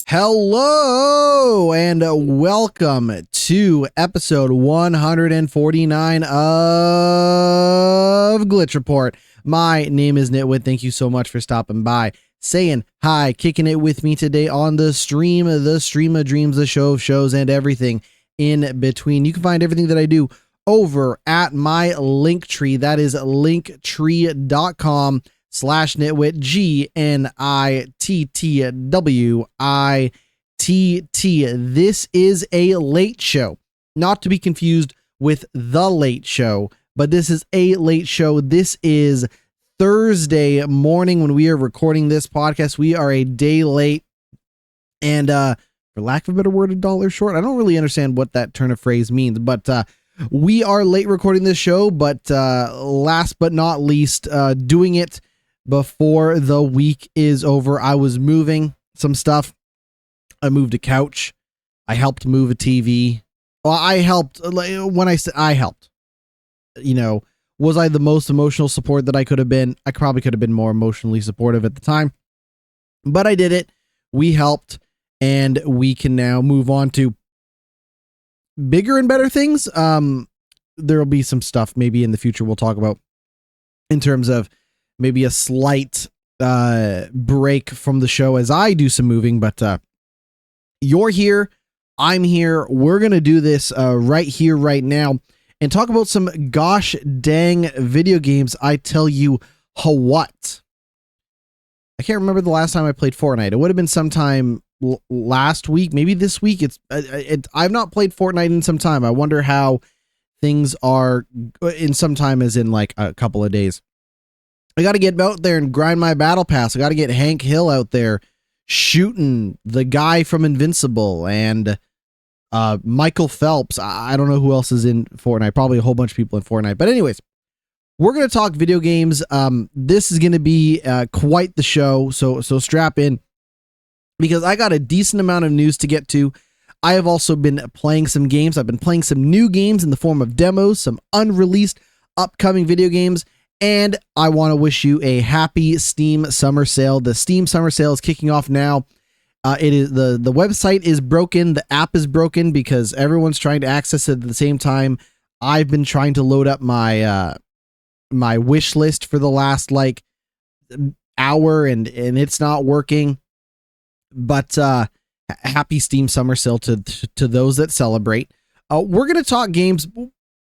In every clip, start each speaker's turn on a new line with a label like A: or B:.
A: Hello and welcome to episode 149 of Glitch Report. My name is GnittWitt. Thank you so much for stopping by, saying hi, kicking it with me today on the stream of dreams, the show of shows, and everything in between. You can find everything that I do over at my Linktree. That is linktree.com/GnittWitt, GnittWitt. This is a late show, not to be confused with The Late Show, but this is a late show. This is Thursday morning when we are recording this podcast. We are a day late, and for lack of a better word, a dollar short. I don't really understand what that turn of phrase means, but we are late recording this show, but last but not least, doing it before the week is over. I was moving some stuff. I moved a couch. I helped move a TV. Well, I helped. When I said I helped, was I the most emotional support that I could have been? I probably could have been more emotionally supportive at the time, but I did it. We helped, and we can now move on to bigger and better things. There'll be some stuff maybe in the future we'll talk about in terms of maybe a slight break from the show as I do some moving, but you're here, I'm here, we're going to do this right here, right now, and talk about some gosh dang video games. I tell you what. I can't remember the last time I played Fortnite. It would have been sometime last week, maybe this week. I've not played Fortnite in some time. I wonder how things are in some time, as in like a couple of days. I got to get out there and grind my battle pass. I got to get Hank Hill out there shooting the guy from Invincible and Michael Phelps. I don't know who else is in Fortnite. Probably a whole bunch of people in Fortnite. But anyways, we're going to talk video games. This is going to be quite the show. So strap in, because I got a decent amount of news to get to. I have also been playing some games. I've been playing some new games in the form of demos, some unreleased upcoming video games. And I want to wish you a happy Steam summer sale. The Steam summer sale is kicking off now. It is the website is broken. The app is broken because everyone's trying to access it at the same time. I've been trying to load up my my wish list for the last hour, and it's not working. But happy Steam summer sale to those that celebrate. We're going to talk games,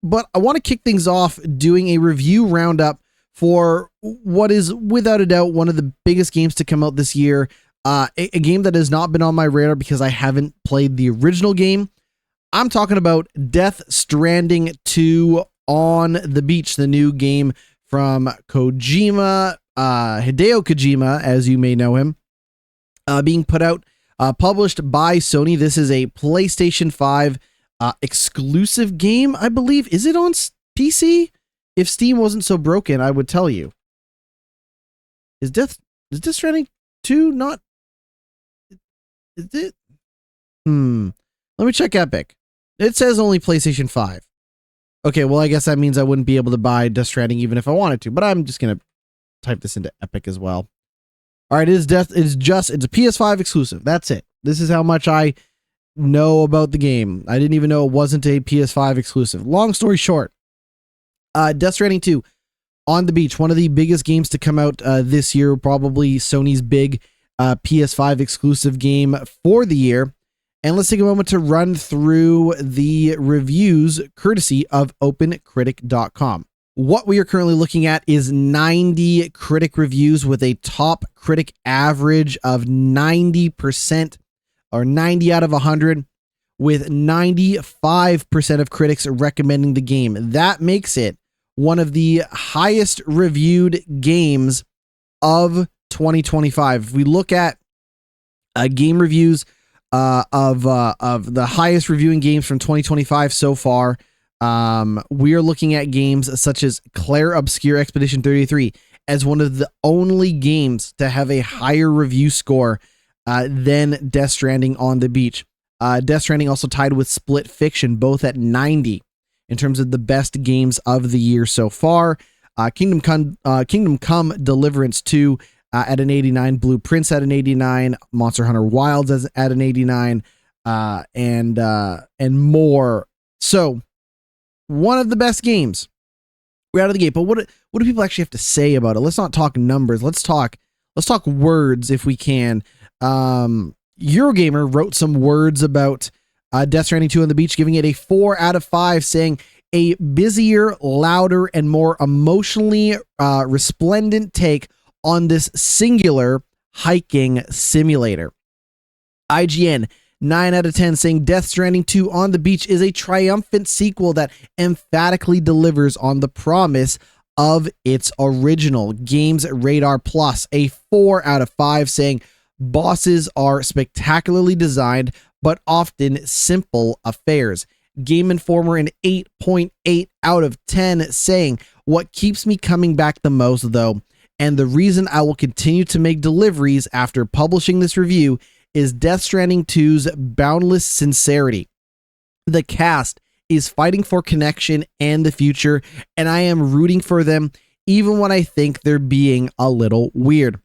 A: but I want to kick things off doing a review roundup for what is without a doubt one of the biggest games to come out this year. A game that has not been on my radar because I haven't played the original game. I'm talking about Death Stranding 2 on the Beach, the new game from Kojima, Hideo Kojima, as you may know him, being put out, published by Sony. This is a PlayStation 5 exclusive game, I believe. Is it on PC? If Steam wasn't so broken, I would tell you. Is Death Stranding 2 not? Is it? Let me check Epic. It says only PlayStation 5. Okay, well, I guess that means I wouldn't be able to buy Death Stranding even if I wanted to, but I'm just going to type this into Epic as well. All right, it's a PS5 exclusive. That's it. This is how much I know about the game. I didn't even know it wasn't a PS5 exclusive. Long story short, Death Stranding 2 on the Beach, one of the biggest games to come out this year, probably Sony's big PS5 exclusive game for the year. And let's take a moment to run through the reviews courtesy of opencritic.com. What we are currently looking at is 90 critic reviews with a top critic average of 90%, or 90 out of 100, with 95% of critics recommending the game. That makes it one of the highest reviewed games of 2025. If we look at game reviews of the highest reviewing games from 2025 so far, we are looking at games such as Claire Obscure Expedition 33 as one of the only games to have a higher review score than Death Stranding on the Beach. Death Stranding also tied with Split Fiction, both at 90 in terms of the best games of the year so far. Kingdom Come Deliverance 2 at an 89, Blueprints at an 89, Monster Hunter Wilds at an 89, and more. So one of the best games right out of the gate. But what do people actually have to say about it? Let's not talk numbers. Let's talk words if we can. Eurogamer wrote some words about Death Stranding 2 on the Beach, giving it a 4 out of 5, saying a busier, louder, and more emotionally resplendent take on this singular hiking simulator. IGN 9 out of 10, saying Death Stranding 2 on the Beach is a triumphant sequel that emphatically delivers on the promise of its original. Games Radar Plus, a 4 out of 5, saying bosses are spectacularly designed, but often simple affairs. Game Informer, an 8.8 out of 10, saying what keeps me coming back the most, though, and the reason I will continue to make deliveries after publishing this review, is Death Stranding 2's boundless sincerity. The cast is fighting for connection and the future, and I am rooting for them even when I think they're being a little weird.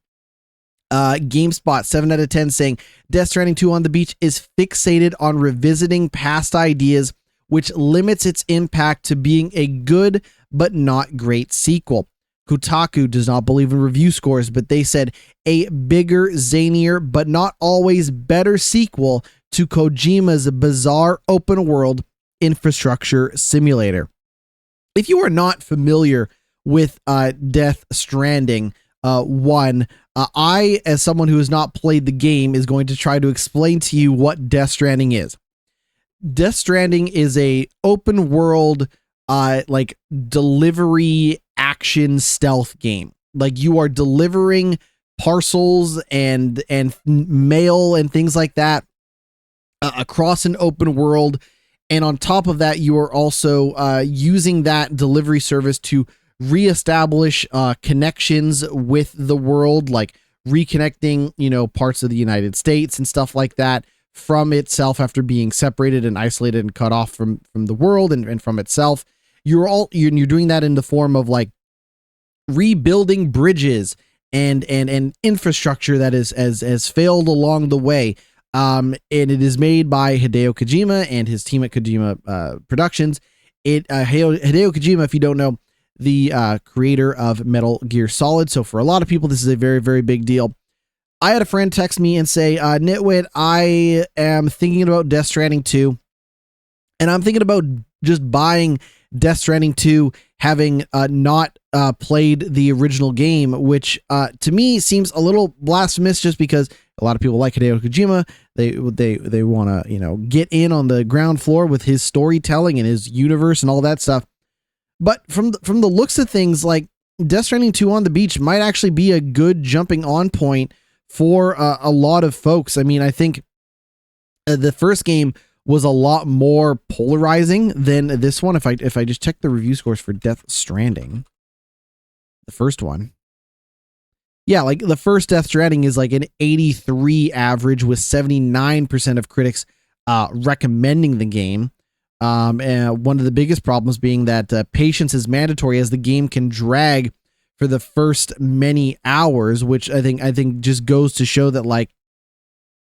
A: GameSpot 7 out of 10, saying Death Stranding 2 on the Beach is fixated on revisiting past ideas, which limits its impact to being a good but not great sequel. Kotaku does not believe in review scores, but they said a bigger, zanier, but not always better sequel to Kojima's bizarre open world infrastructure simulator. If you are not familiar with Death Stranding 1, I, as someone who has not played the game, is going to try to explain to you what Death Stranding is. Death Stranding is a open world like delivery action stealth game. Like, you are delivering parcels and mail and things like that across an open world, and on top of that, you are also using that delivery service to reestablish connections with the world, like reconnecting, parts of the United States and stuff like that from itself after being separated and isolated and cut off from the world and from itself. You're doing that in the form of like rebuilding bridges and infrastructure that has failed along the way. And it is made by Hideo Kojima and his team at Kojima Productions. Hideo Kojima, if you don't know, the creator of Metal Gear Solid. So for a lot of people, this is a very, very big deal. I had a friend text me and say, GnittWitt, I am thinking about Death Stranding 2, and I'm thinking about just buying Death Stranding 2, having not played the original game, which to me seems a little blasphemous, just because a lot of people like Hideo Kojima. They want to, get in on the ground floor with his storytelling and his universe and all that stuff. But from the looks of things, like Death Stranding 2 on the Beach might actually be a good jumping on point for a lot of folks. I mean, I think the first game was a lot more polarizing than this one. If I just check the review scores for Death Stranding, the first one, yeah, like the first Death Stranding is like an 83 average, with 79% of critics recommending the game. And one of the biggest problems being that patience is mandatory, as the game can drag for the first many hours, which I think just goes to show that, like,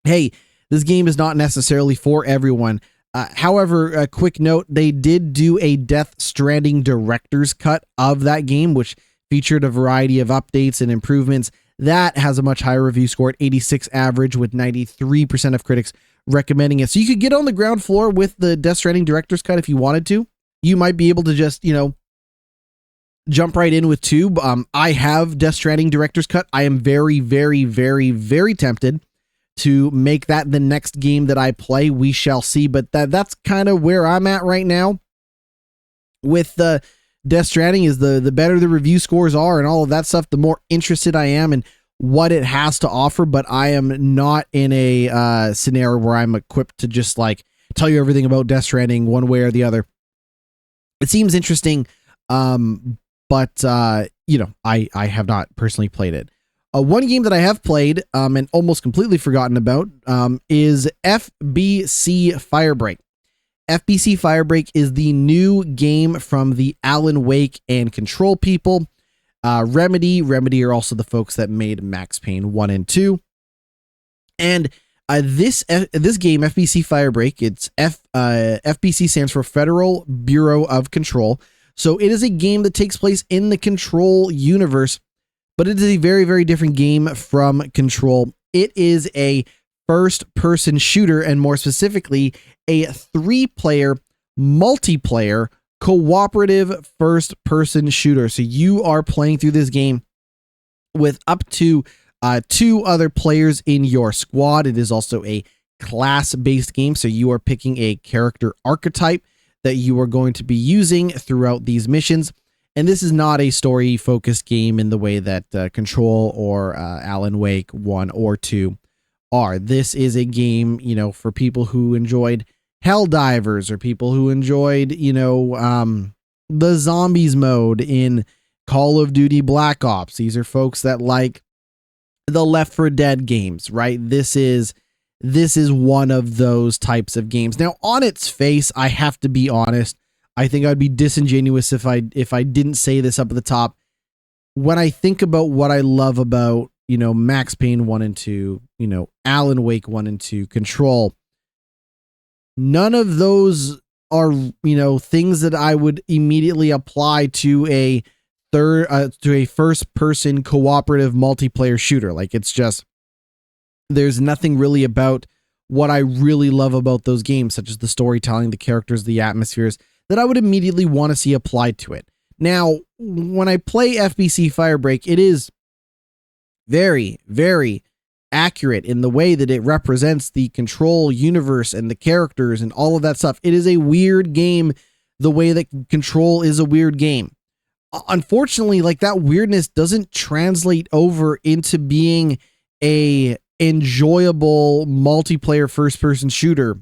A: hey, this game is not necessarily for everyone. However, a quick note, they did do a Death Stranding director's cut of that game, which featured a variety of updates and improvements. That has a much higher review score at 86 average, with 93% of critics recommending it. So you could get on the ground floor with the Death Stranding director's cut if you wanted to. You might be able to just, jump right in with 2. I have Death Stranding director's cut. I am very, very, very, very tempted to make that the next game that I play. We shall see, but that's kind of where I'm at right now with the Death Stranding. Is the better the review scores are and all of that stuff, the more interested I am in what it has to offer. But I am not in a scenario where I'm equipped to just like tell you everything about Death Stranding one way or the other. It seems interesting, but I have not personally played it. One game that I have played and almost completely forgotten about is FBC Firebreak. FBC Firebreak is the new game from the Alan Wake and Control people. Remedy are also the folks that made Max Payne 1 and 2. And this game, FBC Firebreak, FBC stands for Federal Bureau of Control. So it is a game that takes place in the Control universe, but it is a very, very different game from Control. It is a first-person shooter, and more specifically, a 3-player multiplayer cooperative first-person shooter. So you are playing through this game with up to 2 other players in your squad. It is also a class-based game, so you are picking a character archetype that you are going to be using throughout these missions. And this is not a story-focused game in the way that Control or Alan Wake 1 or 2 are. This is a game, for people who enjoyed Helldivers or people who enjoyed, the zombies mode in Call of Duty Black Ops. These are folks that like the Left 4 Dead games, right? This is one of those types of games. Now, on its face, I have to be honest, I think I'd be disingenuous if I didn't say this up at the top. When I think about what I love about, Max Payne 1 and 2, Alan Wake 1 and 2, Control, none of those are, things that I would immediately apply to a first person cooperative multiplayer shooter. Like, it's just, there's nothing really about what I really love about those games, such as the storytelling, the characters, the atmospheres, that I would immediately want to see applied to it. Now, when I play FBC Firebreak, it is very, very accurate in the way that it represents the Control universe and the characters and all of that stuff. It is a weird game the way that Control is a weird game. Unfortunately, like, that weirdness doesn't translate over into being a enjoyable multiplayer first-person shooter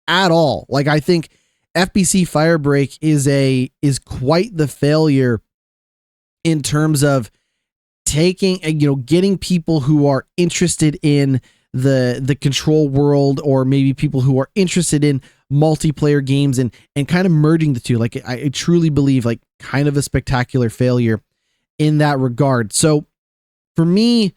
A: at all. Like, I think FBC Firebreak is quite the failure in terms of taking, getting people who are interested in the Control world, or maybe people who are interested in multiplayer games, and kind of merging the two. Like, I truly believe, like, kind of a spectacular failure in that regard. So for me,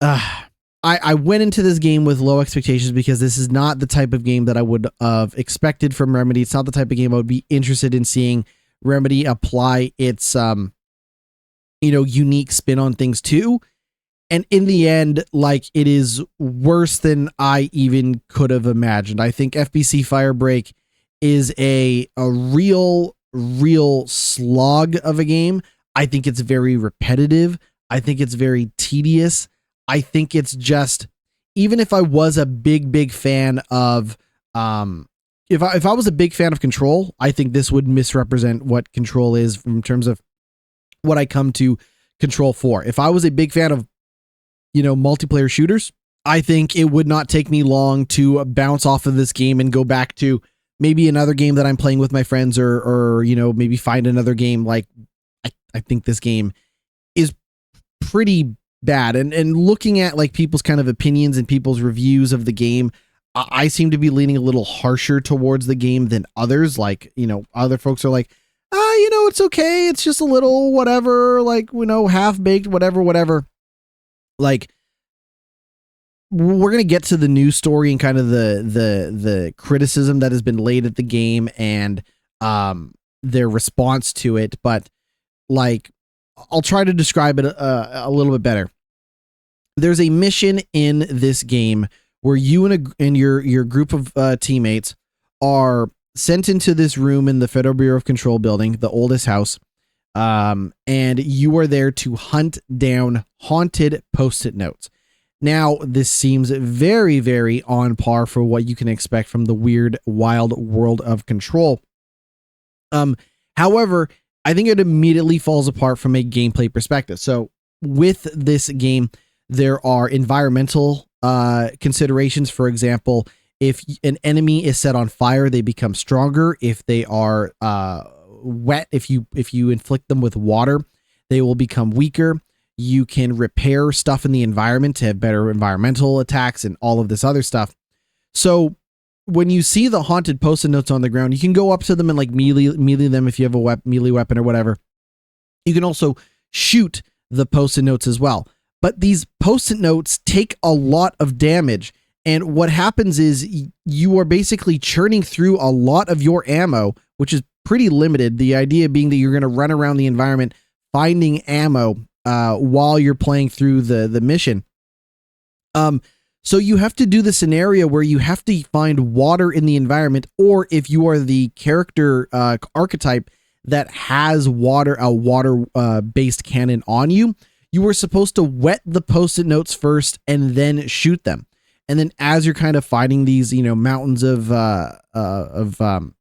A: I went into this game with low expectations, because this is not the type of game that I would have expected from Remedy. It's not the type of game I would be interested in seeing Remedy apply its, unique spin on things too. And in the end, like, it is worse than I even could have imagined. I think FBC Firebreak is a real slog of a game. I think it's very repetitive. I think it's very tedious. I think it's just, even if I was a big fan of, if I was a big fan of Control, I think this would misrepresent what Control is in terms of what I come to Control for. If I was a big fan of, multiplayer shooters, I think it would not take me long to bounce off of this game and go back to maybe another game that I'm playing with my friends, or maybe find another game. Like, I think this game is pretty bad. And looking at, like, people's kind of opinions and people's reviews of the game, I seem to be leaning a little harsher towards the game than others. Like, other folks are like, it's okay. It's just a little whatever, like, half baked, whatever. Like, we're going to get to the news story and kind of the criticism that has been laid at the game and their response to it. But, like, I'll try to describe it a little bit better. There's a mission in this game where you and your group of teammates are sent into this room in the Federal Bureau of Control building, the oldest house, and you are there to hunt down haunted Post-it notes. Now, this seems very, very on par for what you can expect from the weird, wild world of Control. However, I think it immediately falls apart from a gameplay perspective. So with this game, there are environmental considerations. For example, if an enemy is set on fire, they become stronger. If they are wet, if you inflict them with water, they will become weaker. You can repair stuff in the environment to have better environmental attacks and all of this other stuff. So when you see the haunted Post-it notes on the ground, you can go up to them and, like, melee them if you have a melee weapon or whatever. You can also shoot the post-it notes as well. But these post-it notes take a lot of damage. And what happens is you are basically churning through a lot of your ammo, which is pretty limited. The idea being that you're going to run around the environment finding ammo while you're playing through the mission. So you have to do the scenario where you have to find water in the environment, or if you are the character archetype that has a water based cannon on you, you are supposed to wet the post-it notes first and then shoot them. And then as you're kind of fighting these, mountains of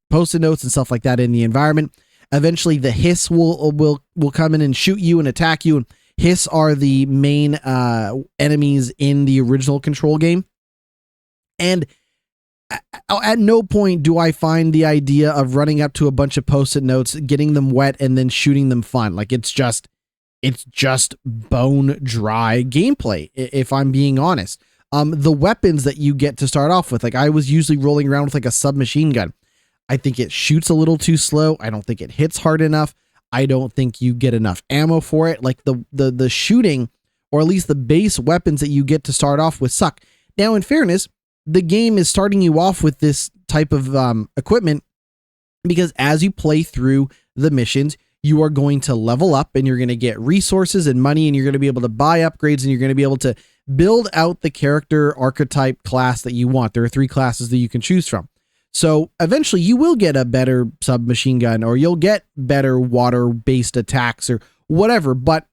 A: post-it notes and stuff like that in the environment, eventually the hiss will come in and shoot you and attack you. And hiss are the main enemies in the original Control game. And at no point do I find the idea of running up to a bunch of post-it notes, getting them wet, and then shooting them fun. Like it's just bone dry gameplay, if I'm being honest. The weapons that you get to start off with, like I was usually rolling around with like a submachine gun. I think it shoots a little too slow. I don't think it hits hard enough. I don't think you get enough ammo for it. Like the shooting, or at least the base weapons that you get to start off with, suck. Now, in fairness, the game is starting you off with this type of equipment because as you play through the missions, you are going to level up and you're going to get resources and money, and you're going to be able to buy upgrades, and you're going to be able to build out the character archetype class that you want. There are 3 classes that you can choose from. So eventually you will get a better submachine gun, or you'll get better water-based attacks or whatever. But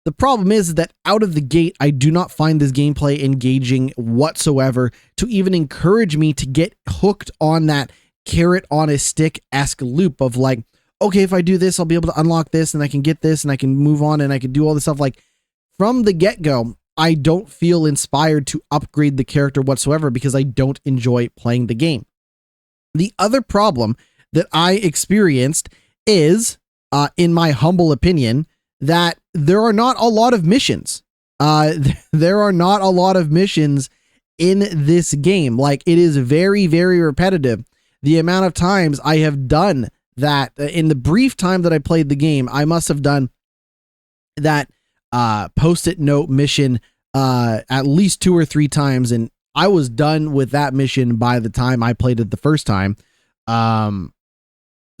A: the problem is that out of the gate, I do not find this gameplay engaging whatsoever to even encourage me to get hooked on that carrot on a stick-esque loop of like, okay, if I do this, I'll be able to unlock this, and I can get this, and I can move on, and I can do all this stuff. Like from the get-go, I don't feel inspired to upgrade the character whatsoever because I don't enjoy playing the game. The other problem that I experienced is, in my humble opinion, that there are not a lot of missions. There are not a lot of missions in this game. Like it is very, very repetitive. The amount of times I have done that in the brief time that I played the game, I must have done that post-it note mission at least 2 or 3 times, and I was done with that mission by the time I played it the first time.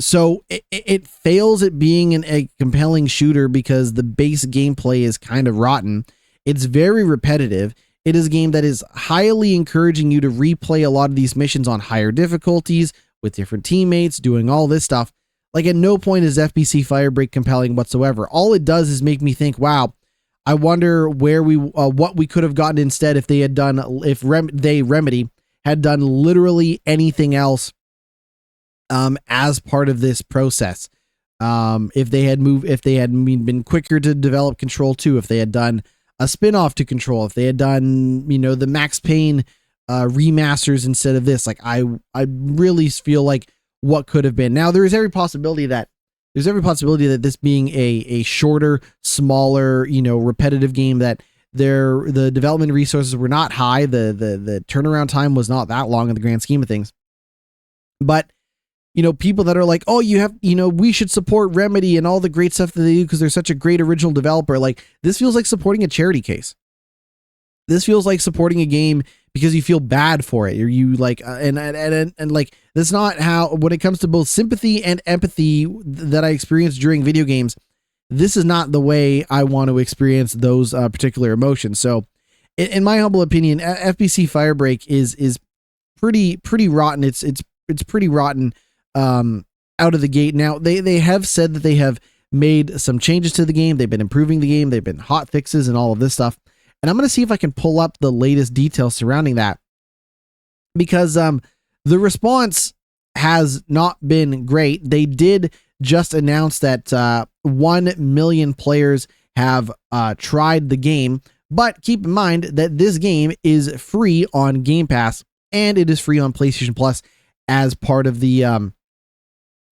A: So it fails at being a compelling shooter because the base gameplay is kind of rotten. It's very repetitive. It is a game that is highly encouraging you to replay a lot of these missions on higher difficulties with different teammates, doing all this stuff. Like at no point is FBC Firebreak compelling whatsoever. All it does is make me think, wow, I wonder where what we could have gotten instead if they had done, Remedy had done literally anything else as part of this process. If they had been quicker to develop Control 2, if they had done a spin-off to Control, if they had done, the Max Payne remasters instead of this, like I really feel like what could have been. Now there's every possibility that this being a shorter, smaller, repetitive game, that the development resources were not high. The turnaround time was not that long in the grand scheme of things. But, people that are like, oh, we should support Remedy and all the great stuff that they do because they're such a great original developer. Like this feels like supporting a charity case. This feels like supporting a game because you feel bad for it, or you like, and like, that's not how, when it comes to both sympathy and empathy that I experienced during video games, this is not the way I want to experience those particular emotions. So in my humble opinion, FBC Firebreak is pretty rotten. It's pretty rotten out of the gate. Now they have said that they have made some changes to the game. They've been improving the game. They've been hot fixes and all of this stuff. And I'm going to see if I can pull up the latest details surrounding that, because the response has not been great. They did just announce that 1 million players have tried the game, but keep in mind that this game is free on Game Pass, and it is free on PlayStation Plus as part of the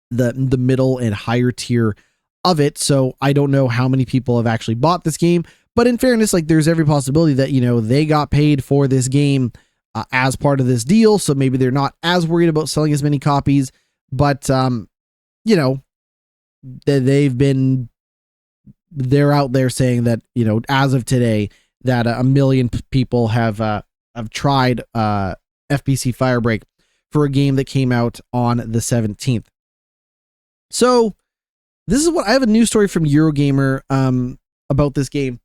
A: middle and higher tier of it. So I don't know how many people have actually bought this game. But in fairness, like there's every possibility that, they got paid for this game as part of this deal. So maybe they're not as worried about selling as many copies, but, they've been they're out there saying that, as of today, that 1 million people have tried FBC Firebreak for a game that came out on the 17th. So this is what I have a news story from Eurogamer about this game.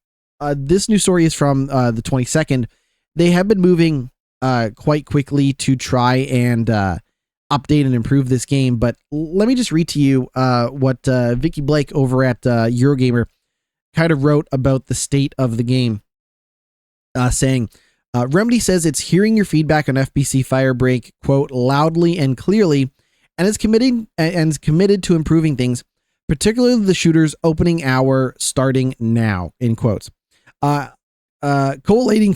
A: This news story is from the 22nd. They have been moving quite quickly to try and update and improve this game. But let me just read to you what Vicky Blake over at Eurogamer kind of wrote about the state of the game, saying, Remedy says it's hearing your feedback on FBC Firebreak, quote, loudly and clearly, and is committed to improving things, particularly the shooter's opening hour starting now, in quotes. Collating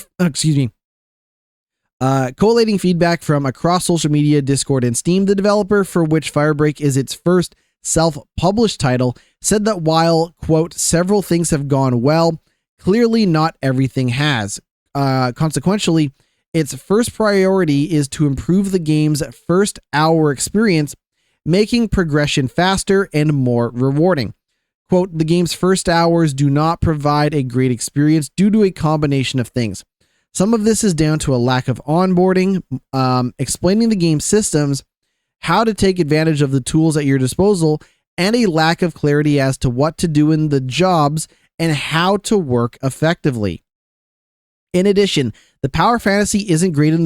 A: feedback from across social media, Discord, and Steam, the developer for which Firebreak is its first self-published title, said that while, quote, several things have gone well, clearly not everything has. Consequentially, its first priority is to improve the game's first hour experience, making progression faster and more rewarding. Quote, the game's first hours do not provide a great experience due to a combination of things. Some of this is down to a lack of onboarding, explaining the game's systems, how to take advantage of the tools at your disposal, and a lack of clarity as to what to do in the jobs and how to work effectively. In addition, the power fantasy isn't great in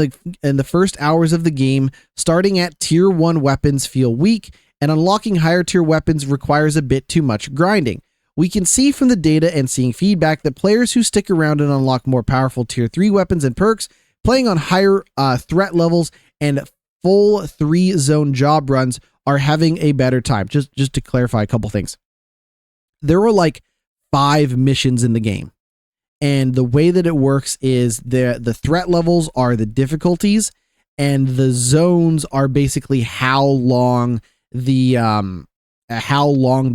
A: the first hours of the game. Starting at tier 1 weapons feel weak, and unlocking higher tier weapons requires a bit too much grinding. We can see from the data and seeing feedback that players who stick around and unlock more powerful tier 3 weapons and perks, playing on higher threat levels and full 3-zone job runs are having a better time. Just to clarify a couple things. There were like 5 missions in the game. And the way that it works is the threat levels are the difficulties, and the zones are basically how long the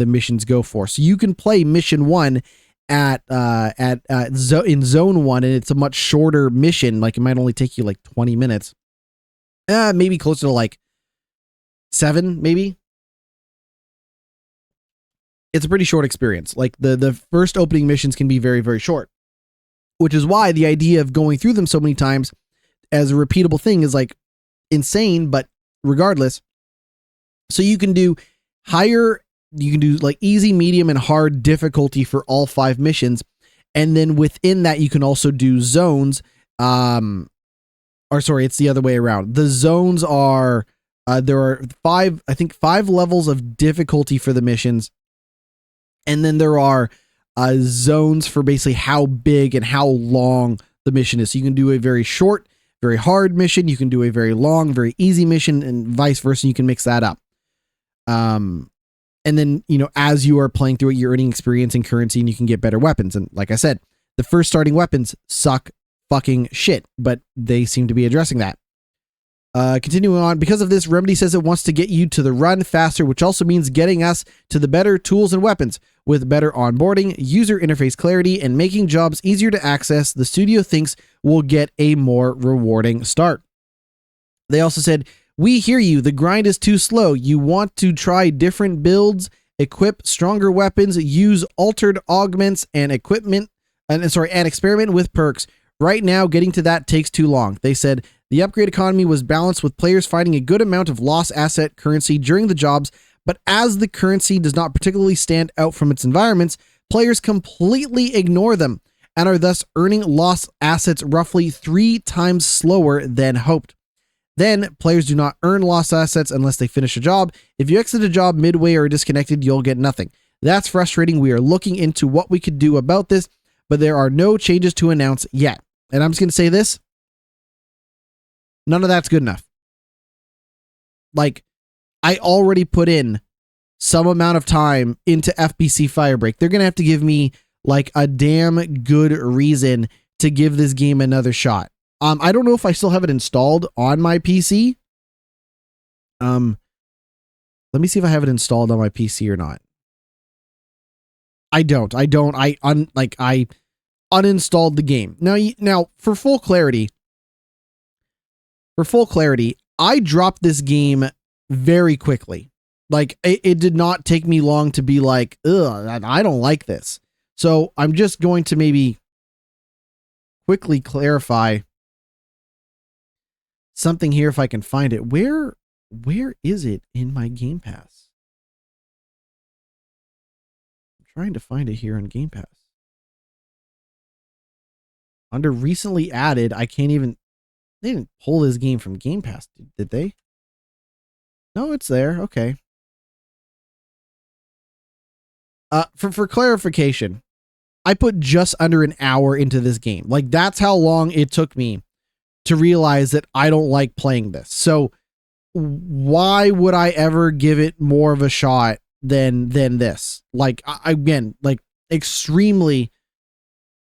A: missions go for. So you can play mission 1 in zone 1, and it's a much shorter mission. Like it might only take you like 20 minutes, maybe closer to like 7, maybe. It's a pretty short experience. Like the first opening missions can be very, very short. Which is why the idea of going through them so many times as a repeatable thing is like insane, but regardless. So you can do like easy, medium, and hard difficulty for all 5 missions. And then within that, you can also do zones. It's the other way around. The zones are, there are 5 levels of difficulty for the missions. And then there are zones for basically how big and how long the mission is. So you can do a very short, very hard mission. You can do a very long, very easy mission, and vice versa. You can mix that up. And then, as you are playing through it, you're earning experience and currency, and you can get better weapons. And like I said, the first starting weapons suck fucking shit, but they seem to be addressing that. Continuing on, because of this, Remedy says it wants to get you to the run faster, which also means getting us to the better tools and weapons. With better onboarding, user interface clarity, and making jobs easier to access, the studio thinks we'll get a more rewarding start. They also said, we hear you, the grind is too slow. You want to try different builds, equip stronger weapons, use altered augments and experiment with perks. Right now, getting to that takes too long. They said, the upgrade economy was balanced with players finding a good amount of lost asset currency during the jobs, but as the currency does not particularly stand out from its environments, players completely ignore them and are thus earning lost assets roughly 3 times slower than hoped. Then, players do not earn lost assets unless they finish a job. If you exit a job midway or are disconnected, you'll get nothing. That's frustrating. We are looking into what we could do about this, but there are no changes to announce yet. And I'm just going to say this. None of that's good enough. Like, I already put in some amount of time into FBC Firebreak. They're going to have to give me like a damn good reason to give this game another shot. I don't know if I still have it installed on my PC. Let me see if I have it installed on my PC or not. I don't. I uninstalled the game. Now for full clarity, I dropped this game very quickly. Like it did not take me long to be like, ugh, I don't like this. So I'm just going to maybe quickly clarify something here if I can find it. Where is it in my Game Pass? I'm trying to find it here on Game Pass. Under recently added, I can't even, they didn't pull this game from Game Pass, did they? No, it's there. Okay. For clarification, I put just under an hour into this game. Like, that's how long it took me to realize that I don't like playing this. So why would I ever give it more of a shot than this? Like, again, like, extremely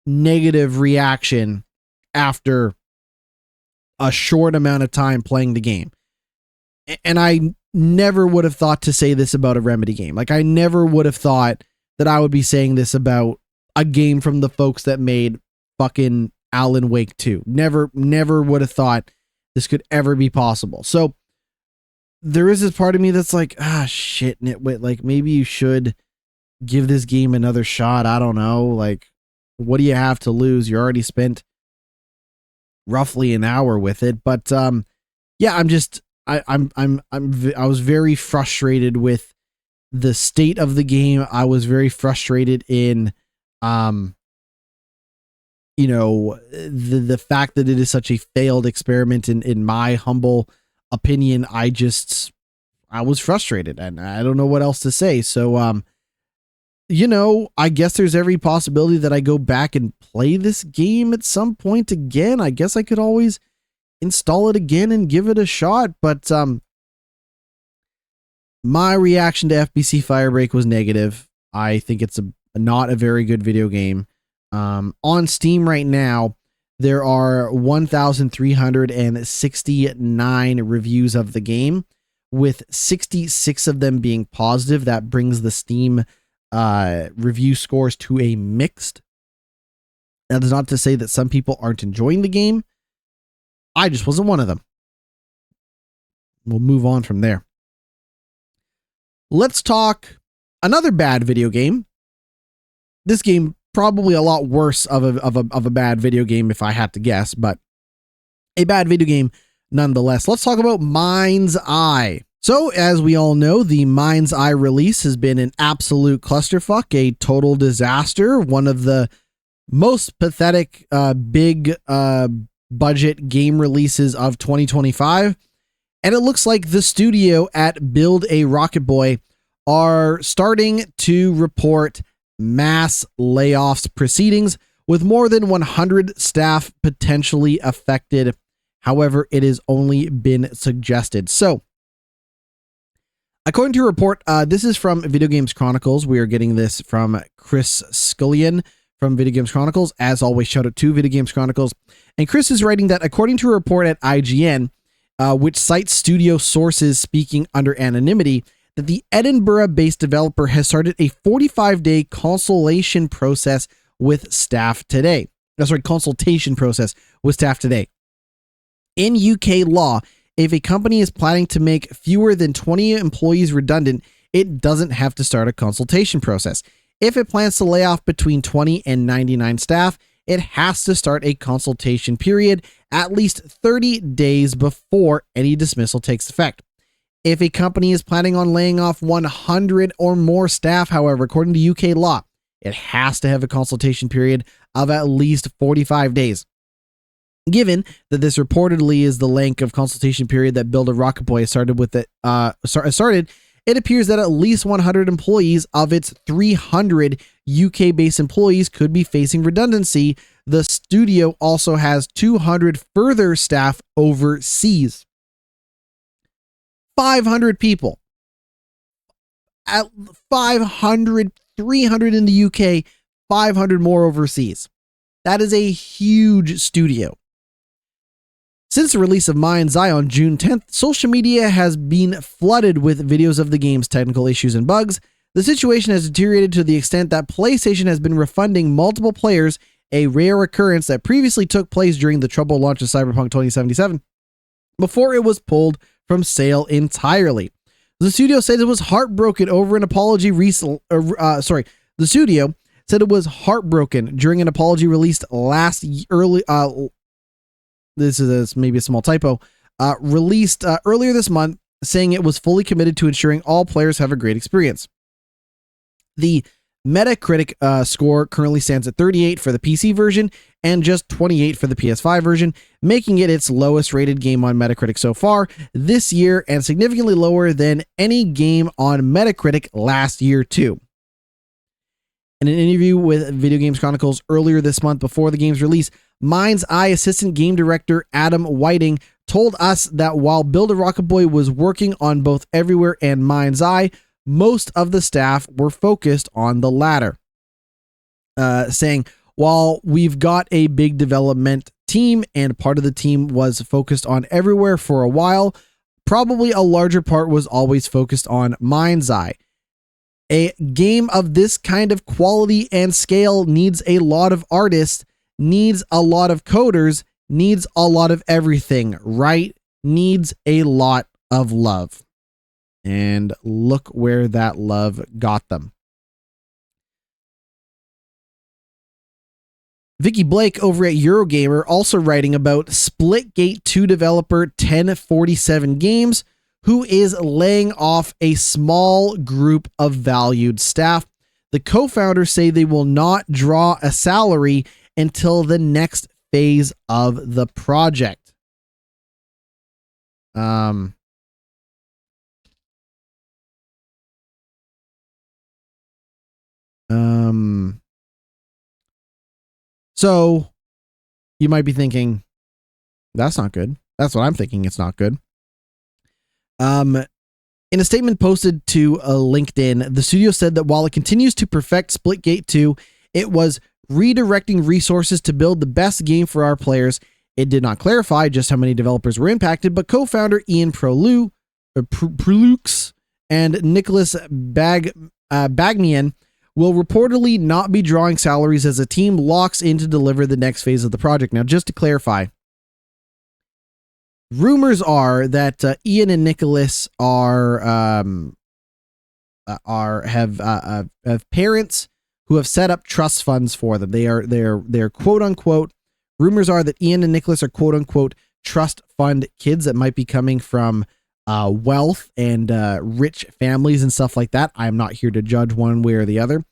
A: negative reaction after a short amount of time playing the game. And I never would have thought to say this about a Remedy game. Like, I never would have thought that I would be saying this about a game from the folks that made fucking Alan Wake 2. Never would have thought this could ever be possible. So there is this part of me that's like, shit, GnittWitt, like, maybe you should give this game another shot. I don't know. Like, what do you have to lose? You already spent roughly an hour with it. But yeah, I was very frustrated with the state of the game. I was very frustrated in the fact that it is such a failed experiment. In my humble opinion, I was frustrated, and I don't know what else to say. So I guess there's every possibility that I go back and play this game at some point again. I guess I could always install it again and give it a shot. But my reaction to FBC Firebreak was negative. I think it's not a very good video game. On Steam right now, there are 1,369 reviews of the game, with 66 of them being positive. That brings the Steam review scores to a mixed. That is not to say that some people aren't enjoying the game. I just wasn't one of them. We'll move on from there. Let's talk another bad video game. This game probably a lot worse of a bad video game if I had to guess, but a bad video game nonetheless. Let's talk about Mind's Eye. So, as we all know, the Mind's Eye release has been an absolute clusterfuck, a total disaster, one of the most pathetic big budget game releases of 2025. And it looks like the studio at Build a Rocket Boy are starting to report mass layoffs proceedings, with more than 100 staff potentially affected. However, it has only been suggested. So, according to a report, this is from Video Games Chronicles. We are getting this from Chris Scullion from Video Games Chronicles. As always, shout out to Video Games Chronicles. And Chris is writing that according to a report at IGN, which cites studio sources speaking under anonymity, that the Edinburgh-based developer has started a 45-day consultation process with staff today. Consultation process with staff today. In UK law, if a company is planning to make fewer than 20 employees redundant, it doesn't have to start a consultation process. If it plans to lay off between 20 and 99 staff, it has to start a consultation period at least 30 days before any dismissal takes effect. If a company is planning on laying off 100 or more staff, however, according to UK law, it has to have a consultation period of at least 45 days. Given that this reportedly is the length of consultation period that Build a Rocket Boy started, it appears that at least 100 employees of its 300 UK-based employees could be facing redundancy. The studio also has 200 further staff overseas. 500 people. At 500, 300 in the UK, 500 more overseas. That is a huge studio. Since the release of Mind's Eye on June 10th, social media has been flooded with videos of the game's technical issues and bugs. The situation has deteriorated to the extent that PlayStation has been refunding multiple players, a rare occurrence that previously took place during the troubled launch of Cyberpunk 2077, before it was pulled from sale entirely. The studio said it was heartbroken over an apology The studio said it was heartbroken during an apology released maybe a small typo, released earlier this month, saying it was fully committed to ensuring all players have a great experience. The Metacritic score currently stands at 38 for the PC version and just 28 for the PS5 version, making it its lowest rated game on Metacritic so far this year and significantly lower than any game on Metacritic last year too. In an interview with Video Games Chronicles earlier this month before the game's release, Mind's Eye assistant game director Adam Whiting told us that while Build a Rocket Boy was working on both Everywhere and Mind's Eye, most of the staff were focused on the latter. Saying, while we've got a big development team and part of the team was focused on Everywhere for a while, probably a larger part was always focused on Mind's Eye. A game of this kind of quality and scale needs a lot of artists, needs a lot of coders, needs a lot of everything, right? Needs a lot of love. And look where that love got them. Vicky Blake over at Eurogamer also writing about Splitgate 2 developer 1047 Games, who is laying off a small group of valued staff. The co-founders say they will not draw a salary until the next phase of the project. So you might be thinking, that's not good. That's what I'm thinking. It's not good. In a statement posted to LinkedIn, the studio said that while it continues to perfect Splitgate 2, it was redirecting resources to build the best game for our players. It did not clarify just how many developers were impacted, but co-founder Ian Prolux and Nicholas Bagmian will reportedly not be drawing salaries as the team locks in to deliver the next phase of the project. Now, just to clarify, rumors are that Ian and Nicholas have parents who have set up trust funds for them. They're quote unquote. Rumors are that Ian and Nicholas are quote unquote trust fund kids that might be coming from wealth and rich families and stuff like that. I'm not here to judge one way or the other,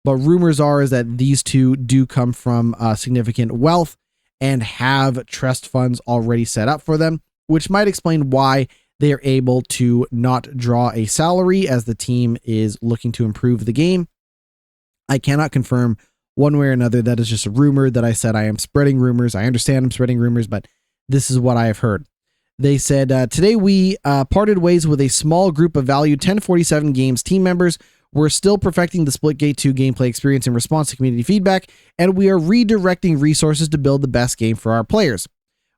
A: but rumors are that these two do come from significant wealth and have trust funds already set up for them, which might explain why they are able to not draw a salary as the team is looking to improve the game. I cannot confirm one way or another. That is just a rumor that I said. I am spreading rumors. I understand I'm spreading rumors, but this is what I have heard. They said, today we parted ways with a small group of valued 1047 Games team members. We're still perfecting the Splitgate 2 gameplay experience in response to community feedback, and we are redirecting resources to build the best game for our players.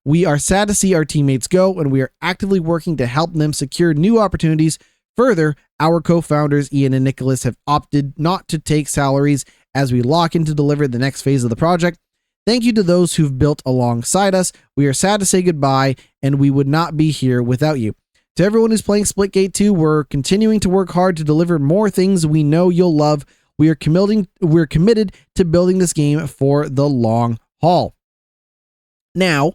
A: We are sad to see our teammates go, and we are actively working to help them secure new opportunities. Further, our co-founders, Ian and Nicholas, have opted not to take salaries as we lock in to deliver the next phase of the project. Thank you to those who've built alongside us. We are sad to say goodbye, and we would not be here without you. To everyone who's playing Splitgate 2, we're continuing to work hard to deliver more things we know you'll love. We're committed to building this game for the long haul. Now,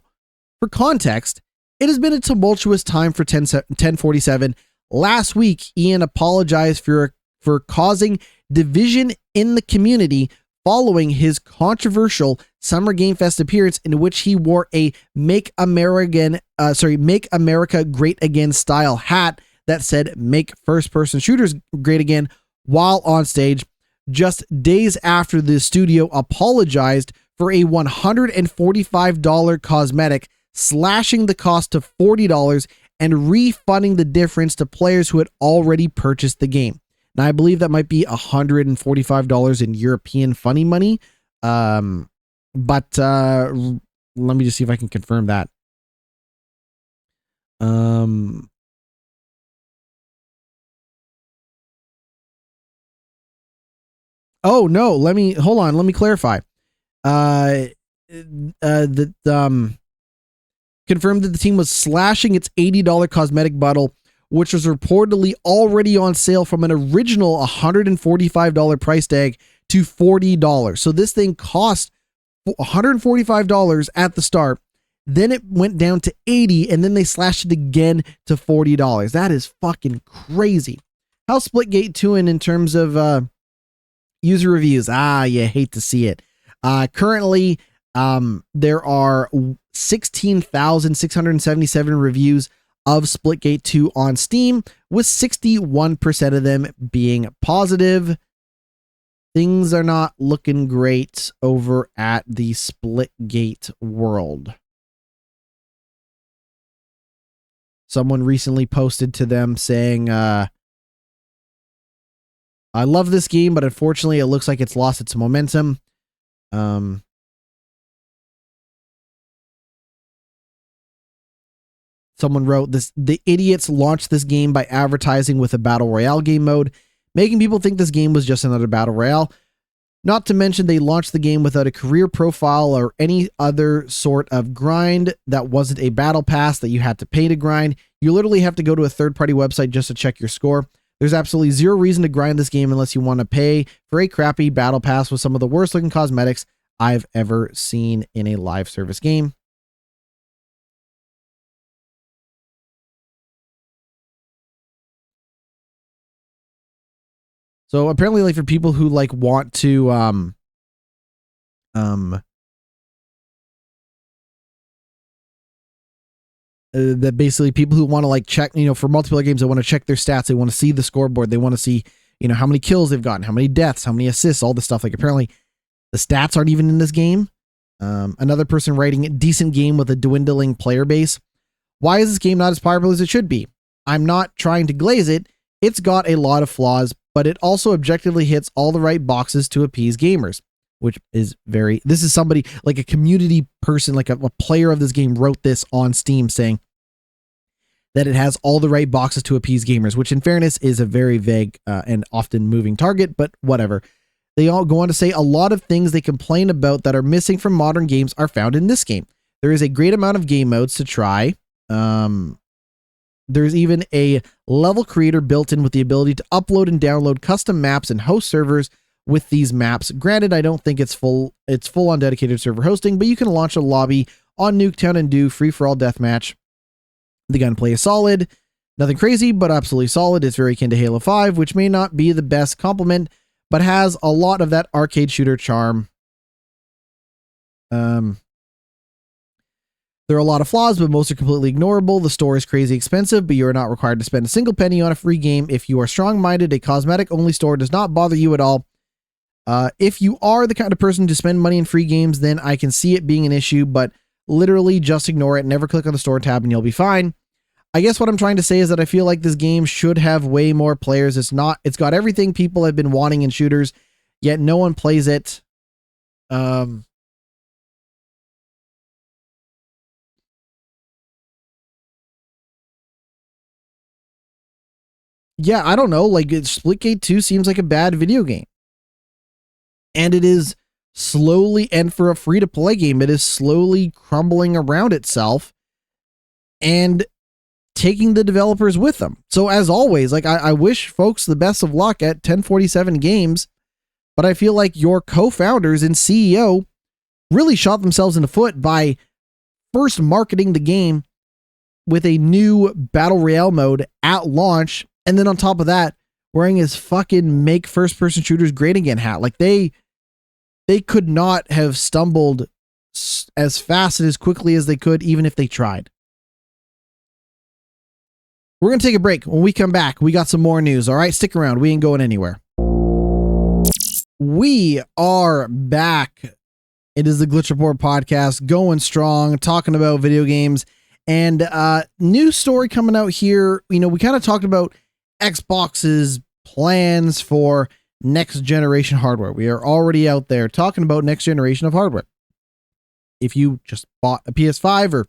A: for context, it has been a tumultuous time for 1047. Last week, Ian apologized for causing division in the community following his controversial Summer Game Fest appearance in which he wore a Make America Great Again style hat that said Make First-Person Shooters Great Again while on stage, just days after the studio apologized for a $145 cosmetic, slashing the cost to $40 and refunding the difference to players who had already purchased the game. Now, I believe that might be $145 in European funny money. But let me just see if I can confirm that. Oh, no, hold on. Let me clarify. Confirmed that the team was slashing its $80 cosmetic bundle, which was reportedly already on sale from an original $145 price tag, to $40. So this thing cost $145 at the start. Then it went down to $80, and then they slashed it again to $40. That is fucking crazy. How's Splitgate doing in terms of user reviews? You hate to see it. Currently, there are 16,677 reviews of Splitgate 2 on Steam, with 61% of them being positive. Things are not looking great over at the Splitgate world. Someone recently posted to them saying, I love this game, but unfortunately it looks like it's lost its momentum. Someone wrote this: the idiots launched this game by advertising with a battle royale game mode, making people think this game was just another battle royale. Not to mention they launched the game without a career profile or any other sort of grind that wasn't a battle pass that you had to pay to grind. You literally have to go to a third-party website just to check your score. There's absolutely zero reason to grind this game unless you want to pay for a crappy battle pass with some of the worst looking cosmetics I've ever seen in a live service game. So apparently, like, for people who like want to that basically people who want to like check, for multiplayer games, they want to check their stats, they want to see the scoreboard, they want to see, how many kills they've gotten, how many deaths, how many assists, all this stuff. Like, apparently the stats aren't even in this game. Another person writing, decent game with a dwindling player base. Why is this game not as popular as it should be? I'm not trying to glaze it. It's got a lot of flaws, but it also objectively hits all the right boxes to appease gamers, which is this is somebody like a community person, like a player of this game wrote this on Steam saying that it has all the right boxes to appease gamers, which in fairness is a very vague and often moving target, but whatever. They all go on to say a lot of things they complain about that are missing from modern games are found in this game. There is a great amount of game modes to try. There's even a level creator built in with the ability to upload and download custom maps and host servers with these maps. Granted, I don't think it's full on dedicated server hosting, but you can launch a lobby on Nuketown and do free-for-all deathmatch. The gunplay is solid. Nothing crazy, but absolutely solid. It's very akin to Halo 5, which may not be the best complement, but has a lot of that arcade shooter charm. There are a lot of flaws, but most are completely ignorable. The store is crazy expensive, but you are not required to spend a single penny on a free game. If you are strong-minded, a cosmetic-only store does not bother you at all. If you are the kind of person to spend money in free games, then I can see it being an issue, but literally just ignore it. Never click on the store tab and you'll be fine. I guess what I'm trying to say is that I feel like this game should have way more players. It's got everything people have been wanting in shooters, yet no one plays it. Yeah, I don't know. Like, Splitgate 2 seems like a bad video game. And it is slowly, and for a free-to-play game, it is slowly crumbling around itself and taking the developers with them. So as always, like, I wish folks the best of luck at 1047 Games, but I feel like your co-founders and CEO really shot themselves in the foot by first marketing the game with a new Battle Royale mode at launch, and then on top of that, wearing his fucking make first-person shooters great again hat. Like, they could not have stumbled as fast and as quickly as they could, even if they tried. We're going to take a break. When we come back, we got some more news. All right, stick around. We ain't going anywhere. We are back. It is the Glitch Report podcast, going strong, talking about video games, and news story coming out here. We kind of talked about Xbox's plans for next generation hardware. We are already out there talking about next generation of hardware. If you just bought a PS5 or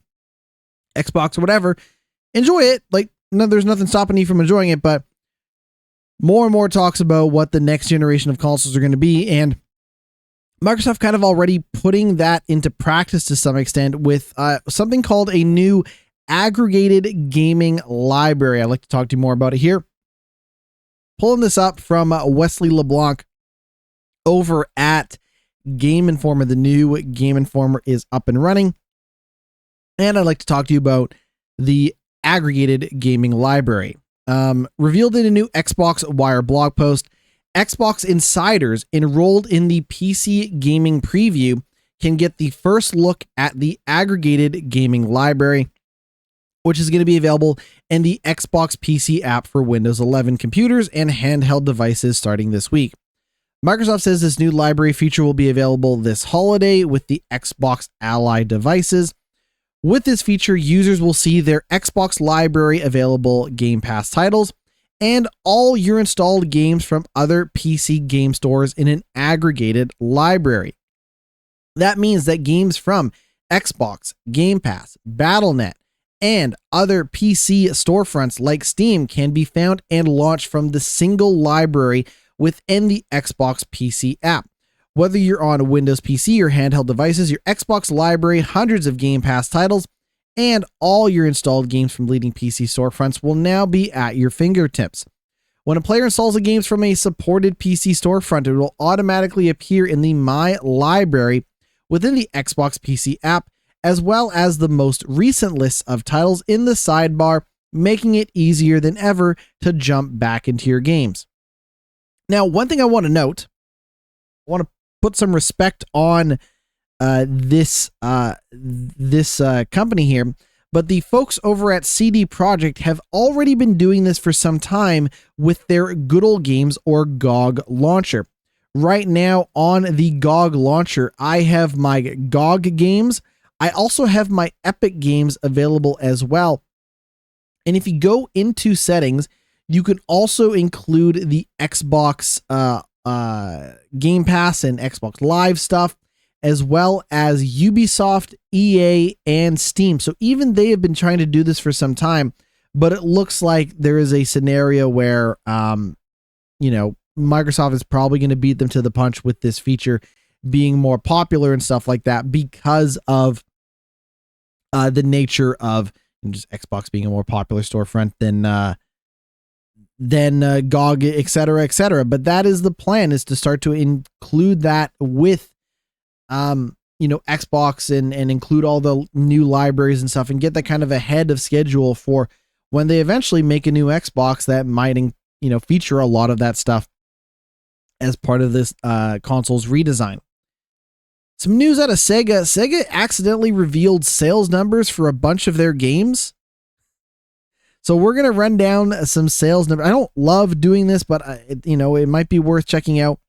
A: Xbox or whatever, enjoy it. Like, no, there's nothing stopping you from enjoying it, but more and more talks about what the next generation of consoles are going to be, and Microsoft kind of already putting that into practice to some extent with something called a new aggregated gaming library. I'd like to talk to you more about it here. Pulling this up from Wesley LeBlanc over at Game Informer. The new Game Informer is up and running. And I'd like to talk to you about the aggregated gaming library. Revealed in a new Xbox Wire blog post, Xbox insiders enrolled in the PC gaming preview can get the first look at the aggregated gaming library, which is going to be available in the Xbox PC app for Windows 11 computers and handheld devices starting this week. Microsoft says this new library feature will be available this holiday with the Xbox Ally devices. With this feature, users will see their Xbox library available Game Pass titles and all your installed games from other PC game stores in an aggregated library. That means that games from Xbox, Game Pass, Battle.net, and other PC storefronts like Steam can be found and launched from the single library within the Xbox PC app. Whether you're on a Windows PC or handheld devices, your Xbox library, hundreds of Game Pass titles, and all your installed games from leading PC storefronts will now be at your fingertips. When a player installs the games from a supported PC storefront, it will automatically appear in the My Library within the Xbox PC app, as well as the most recent lists of titles in the sidebar, making it easier than ever to jump back into your games. Now, one thing I want to note, I want to put some respect on this company here, but the folks over at CD Projekt have already been doing this for some time with their Good Old Games or GOG launcher. Right now on the GOG launcher, I have my GOG games. I also have my Epic games available as well. And if you go into settings, you can also include the Xbox Game Pass and Xbox Live stuff, as well as Ubisoft, EA, and Steam. So even they have been trying to do this for some time, but it looks like there is a scenario where, Microsoft is probably going to beat them to the punch with this feature being more popular and stuff like that because of the nature of just Xbox being a more popular storefront than GOG, et cetera, et cetera. But that is the plan, is to start to include that with Xbox and include all the new libraries and stuff and get that kind of ahead of schedule for when they eventually make a new Xbox that might, feature a lot of that stuff as part of this console's redesign. Some news out of Sega. Sega accidentally revealed sales numbers for a bunch of their games. So we're going to run down some sales numbers. I don't love doing this, but it might be worth checking out.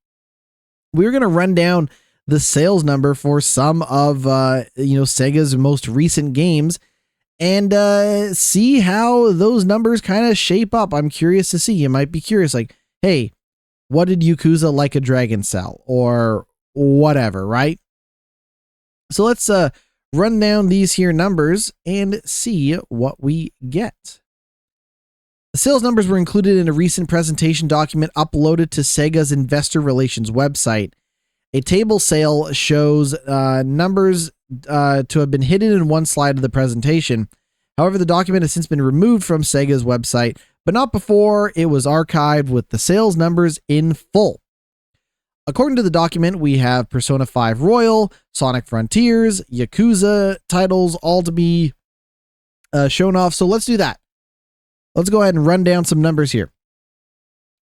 A: We're going to run down the sales number for some of Sega's most recent games and see how those numbers kind of shape up. I'm curious to see. You might be curious, like, hey, what did Yakuza Like a Dragon sell, or whatever, right? So let's run down these here numbers and see what we get. The sales numbers were included in a recent presentation document uploaded to Sega's investor relations website. A table sale shows numbers to have been hidden in one slide of the presentation. However, the document has since been removed from Sega's website, but not before it was archived with the sales numbers in full. According to the document, we have Persona 5 Royal, Sonic Frontiers, Yakuza titles all to be shown off. So let's do that. Let's go ahead and run down some numbers here.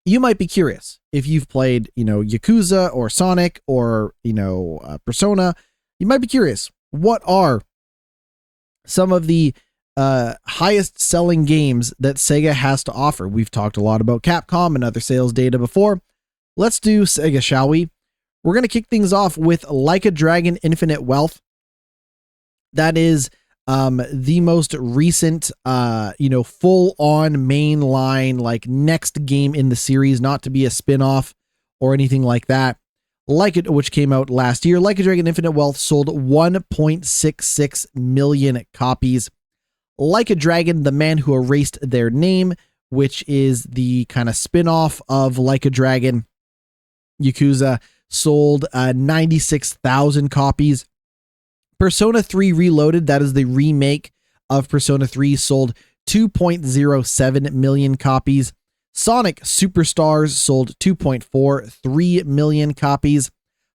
A: You might be curious if you've played, Yakuza or Sonic or, Persona. You might be curious, what are some of the highest selling games that Sega has to offer? We've talked a lot about Capcom and other sales data before. Let's do Sega, shall we? We're going to kick things off with Like a Dragon Infinite Wealth. That is the most recent, full-on mainline, like, next game in the series, not to be a spin-off or anything like that. Which came out last year. Like a Dragon Infinite Wealth sold 1.66 million copies. Like a Dragon, The Man Who Erased Their Name, which is the kind of spin-off of Like a Dragon, Yakuza, sold 96,000 copies. Persona 3 Reloaded, that is the remake of Persona 3, sold 2.07 million copies. Sonic Superstars sold 2.43 million copies.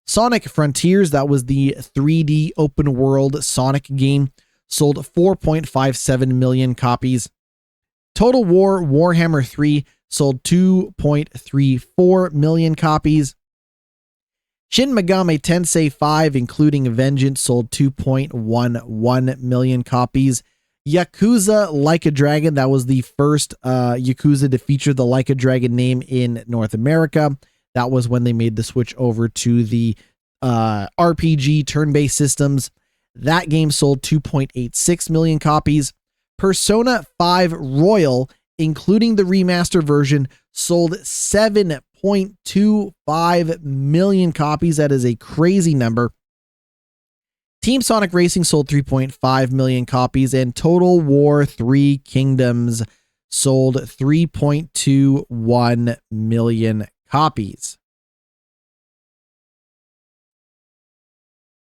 A: Sonic Frontiers, that was the 3D open world Sonic game, sold 4.57 million copies. Total War Warhammer 3 sold 2.34 million copies. Shin Megami Tensei 5, including Vengeance, sold 2.11 million copies. Yakuza Like a Dragon, that was the first Yakuza to feature the Like a Dragon name in North America. That was when they made the switch over to the RPG turn-based systems. That game sold 2.86 million copies. Persona 5 Royal, including the remaster version, sold 7.25 million copies. That is a crazy number. Team Sonic Racing sold 3.5 million copies, and Total War 3 Kingdoms sold 3.21 million copies.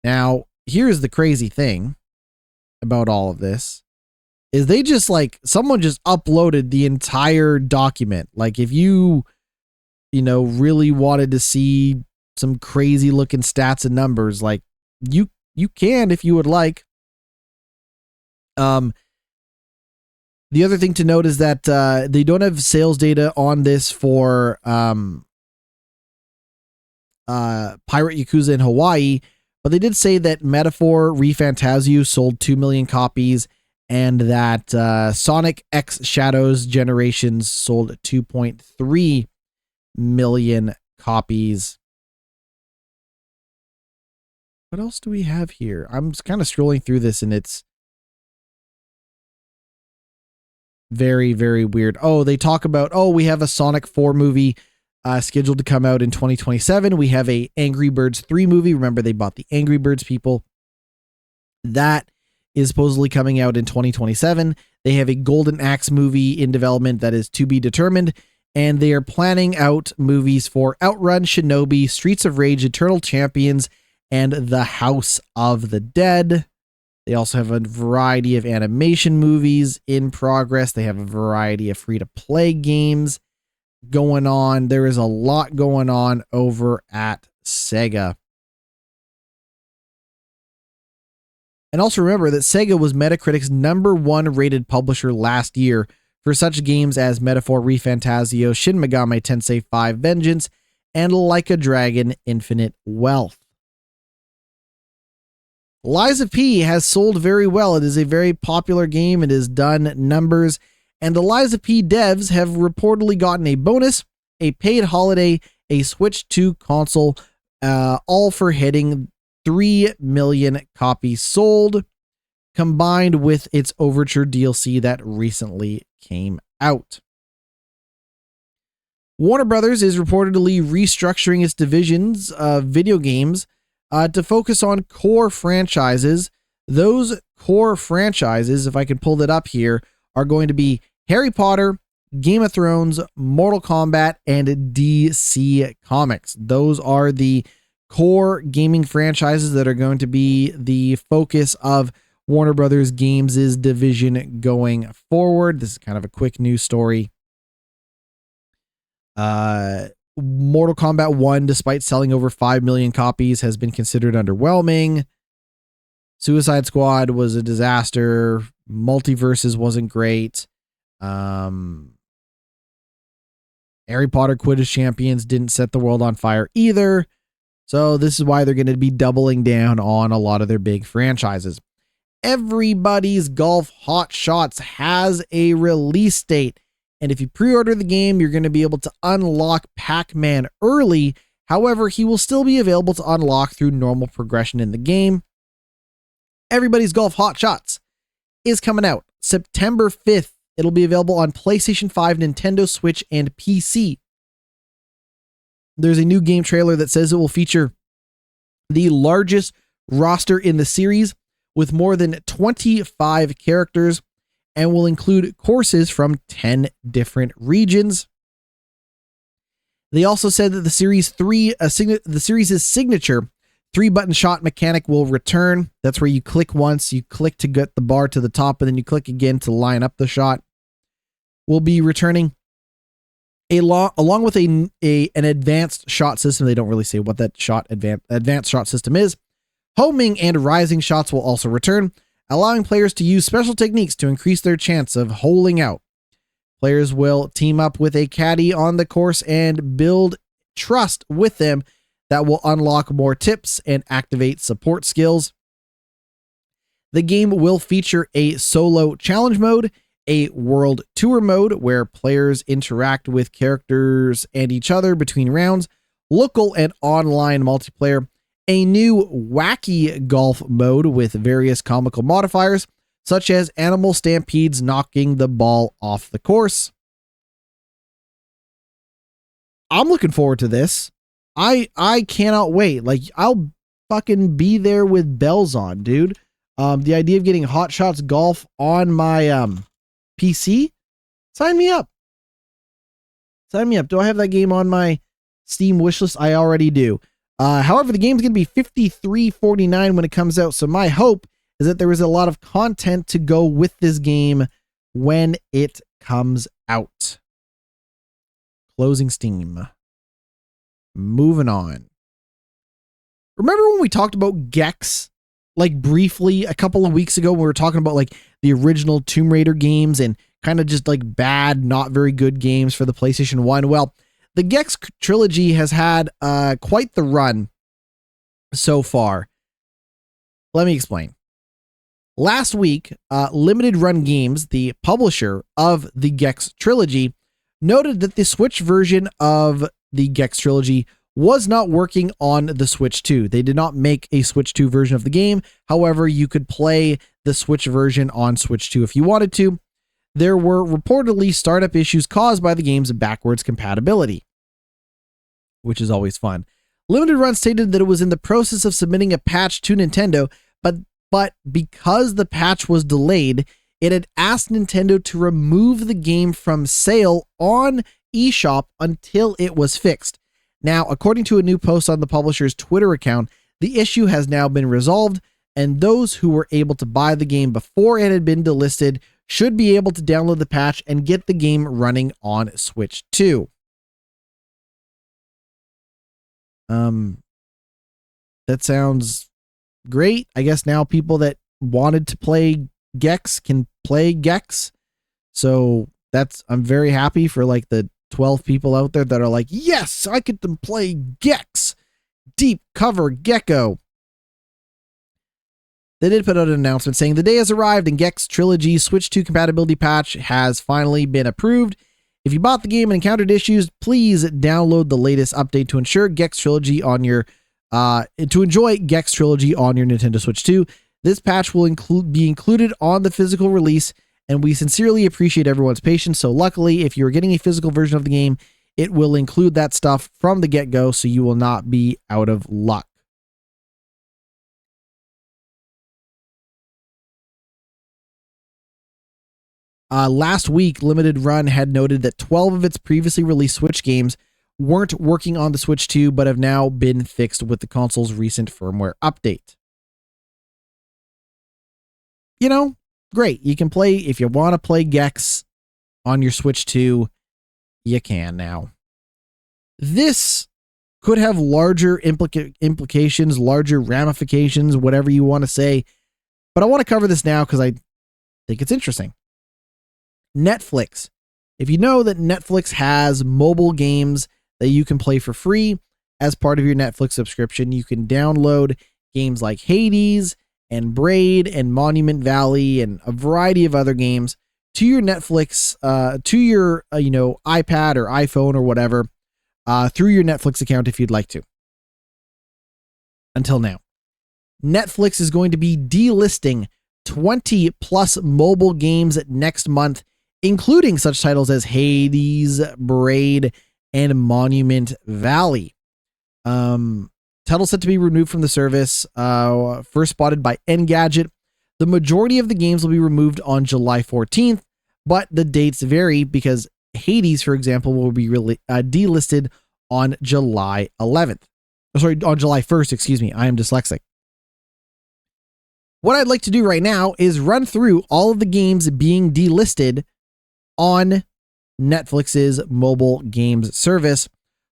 A: Now, here's the crazy thing about all of this, is they just someone just uploaded the entire document. Like if you really wanted to see some crazy looking stats and numbers, like you can if you would like. The other thing to note is that they don't have sales data on this for Pirate Yakuza in Hawaii, but they did say that Metaphor ReFantazio sold 2 million copies, and that Sonic X Shadows Generations sold 2.3 million copies. What else do we have here? I'm kind of scrolling through this, and it's very, very weird. Oh, they talk about, we have a Sonic 4 movie scheduled to come out in 2027. We have a Angry Birds 3 movie. Remember, they bought the Angry Birds people. That is supposedly coming out in 2027. They have a Golden Axe movie in development that is to be determined. And they are planning out movies for Outrun, Shinobi, Streets of Rage, Eternal Champions, and The House of the Dead. They also have a variety of animation movies in progress. They have a variety of free-to-play games going on. There is a lot going on over at Sega. And also remember that Sega was Metacritic's #1 rated publisher last year for such games as Metaphor ReFantazio, Shin Megami Tensei 5 Vengeance, and Like a Dragon Infinite Wealth. Lies of P has sold very well. It is a very popular game. It has done numbers, and the Lies of P devs have reportedly gotten a bonus, a paid holiday, a Switch 2 console, all for hitting 3 million copies sold, combined with its Overture DLC that recently came out. Warner Brothers is reportedly restructuring its divisions of video games to focus on core franchises. Those core franchises, if I can pull that up here, are going to be Harry Potter, Game of Thrones, Mortal Kombat, and DC Comics. Those are the core gaming franchises that are going to be the focus of Warner Brothers Games' division going forward. This is kind of a quick news story. Mortal Kombat 1, despite selling over 5 million copies, has been considered underwhelming. Suicide Squad was a disaster. Multiverses wasn't great. Harry Potter Quidditch Champions didn't set the world on fire either. So this is why they're going to be doubling down on a lot of their big franchises. Everybody's Golf Hot Shots has a release date. And if you pre-order the game, you're going to be able to unlock Pac-Man early. However, he will still be available to unlock through normal progression in the game. Everybody's Golf Hot Shots is coming out September 5th. It'll be available on PlayStation 5, Nintendo Switch, and PC. There's a new game trailer that says it will feature the largest roster in the series with more than 25 characters and will include courses from 10 different regions. They also said that the series' signature 3-button shot mechanic will return. That's where you click once, you click to get the bar to the top, and then you click again to line up the shot. Will be returning. along with an advanced shot system. They don't really say what that advanced shot system is. Homing and rising shots will also return, allowing players to use special techniques to increase their chance of holing out. Players will team up with a caddy on the course and build trust with them that will unlock more tips and activate support skills. The game will feature a solo challenge mode, a world tour mode where players interact with characters and each other between rounds, local and online multiplayer, a new wacky golf mode with various comical modifiers, such as animal stampedes knocking the ball off the course. I'm looking forward to this. I cannot wait. Like, I'll fucking be there with bells on, dude. The idea of getting Hot Shots Golf on my PC, sign me up. Sign me up. Do I have that game on my Steam wishlist? I already do. However, the game's going to be $53.49 when it comes out, so my hope is that there is a lot of content to go with this game when it comes out. Closing Steam. Moving on. Remember when we talked about Gex, like briefly a couple of weeks ago, when we were talking about like the original Tomb Raider games and kind of just like bad, not very good games for the PlayStation 1? Well, the Gex trilogy has had quite the run so far. Let me explain. Last week, Limited Run Games, the publisher of the Gex trilogy, noted that the Switch version of the Gex trilogy was not working on the Switch 2. They did not make a Switch 2 version of the game. However, you could play the Switch version on Switch 2 if you wanted to. There were reportedly startup issues caused by the game's backwards compatibility, which is always fun. Limited Run stated that it was in the process of submitting a patch to Nintendo, but because the patch was delayed, it had asked Nintendo to remove the game from sale on eShop until it was fixed. Now, according to a new post on the publisher's Twitter account, the issue has now been resolved, and those who were able to buy the game before it had been delisted should be able to download the patch and get the game running on Switch 2. That sounds great. I guess now people that wanted to play Gex can play Gex. So I'm very happy for like the 12 people out there that are like, yes, I get to play Gex, Deep Cover Gecko. They did put out an announcement saying the day has arrived and Gex Trilogy Switch 2 compatibility patch has finally been approved. If you bought the game and encountered issues, please download the latest update to ensure Gex Trilogy on your to enjoy Gex Trilogy on your Nintendo Switch 2. This patch will be included on the physical release, and we sincerely appreciate everyone's patience. So luckily, if you're getting a physical version of the game, it will include that stuff from the get-go, so you will not be out of luck. Last week, Limited Run had noted that 12 of its previously released Switch games weren't working on the Switch 2, but have now been fixed with the console's recent firmware update. You know, great. You can play, if you want to play Gex on your Switch 2, you can now. This could have larger implications, larger ramifications, whatever you want to say, but I want to cover this now because I think it's interesting. Netflix. If you know that Netflix has mobile games that you can play for free as part of your Netflix subscription, you can download games like Hades and Braid and Monument Valley and a variety of other games to your Netflix, to your iPad or iPhone or whatever, through your Netflix account if you'd like to. Until now, Netflix is going to be delisting 20 plus mobile games next month, including such titles as Hades, Braid, and Monument Valley. Titles set to be removed from the service, first spotted by Engadget. The majority of the games will be removed on July 14th, but the dates vary because Hades, for example, will be delisted on July 11th. On July 1st, excuse me. I am dyslexic. What I'd like to do right now is run through all of the games being delisted on Netflix's mobile games service,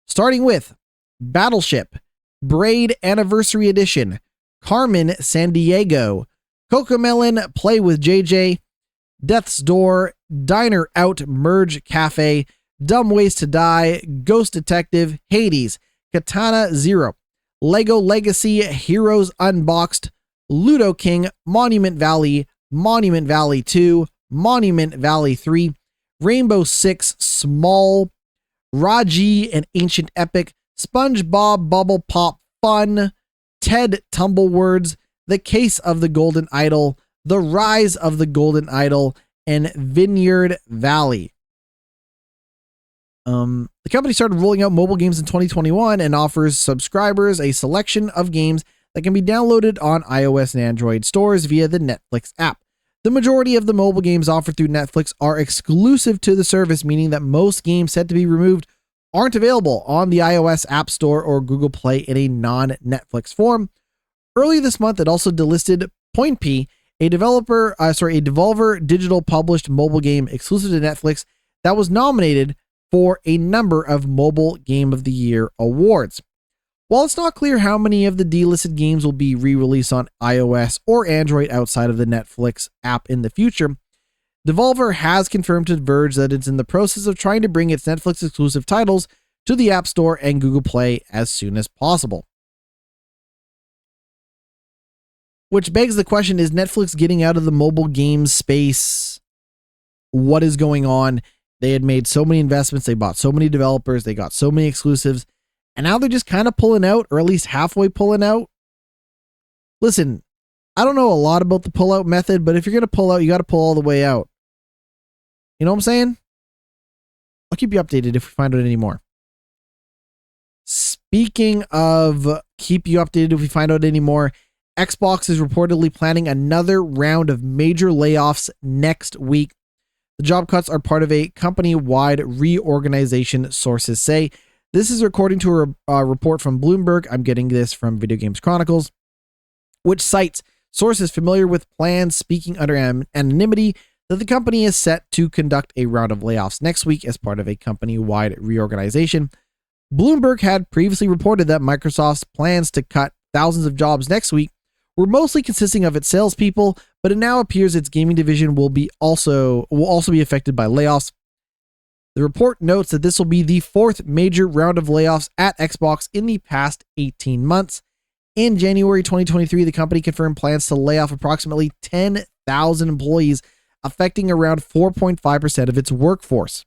A: starting with Battleship, Braid Anniversary Edition, Carmen San Diego, Cocomelon Play with JJ, Death's Door, Diner Out Merge Cafe, Dumb Ways to Die, Ghost Detective, Hades, Katana Zero, Lego Legacy, Heroes Unboxed, Ludo King, Monument Valley 2, Monument Valley 3, Rainbow Six Small, Raji and Ancient Epic, SpongeBob Bubble Pop Fun, Ted Tumblewords, The Case of the Golden Idol, The Rise of the Golden Idol, and Vineyard Valley. The company started rolling out mobile games in 2021 and offers subscribers a selection of games that can be downloaded on iOS and Android stores via the Netflix app. The majority of the mobile games offered through Netflix are exclusive to the service, meaning that most games set to be removed aren't available on the iOS App Store or Google Play in a non-Netflix form. Earlier this month, it also delisted Point P, a Devolver Digital published mobile game exclusive to Netflix that was nominated for a number of Mobile Game of the Year awards. While it's not clear how many of the delisted games will be re-released on iOS or Android outside of the Netflix app in the future, Devolver has confirmed to Verge that it's in the process of trying to bring its Netflix exclusive titles to the App Store and Google Play as soon as possible. Which begs the question, is Netflix getting out of the mobile games space? What is going on? They had made so many investments, they bought so many developers, they got so many exclusives, and now they're just kind of pulling out, or at least halfway pulling out. Listen, I don't know a lot about the pull-out method, but if you're going to pull out, you got to pull all the way out. You know what I'm saying? I'll keep you updated if we find out any more. Speaking of keep you updated if we find out any more, Xbox is reportedly planning another round of major layoffs next week. The job cuts are part of a company-wide reorganization, sources say. This is according to a report from Bloomberg. I'm getting this from Video Games Chronicles, which cites sources familiar with plans speaking under anonymity that the company is set to conduct a round of layoffs next week as part of a company-wide reorganization. Bloomberg had previously reported that Microsoft's plans to cut thousands of jobs next week were mostly consisting of its salespeople, but it now appears its gaming division will also be affected by layoffs. The report notes that this will be the fourth major round of layoffs at Xbox in the past 18 months. In January 2023, the company confirmed plans to lay off approximately 10,000 employees, affecting around 4.5% of its workforce.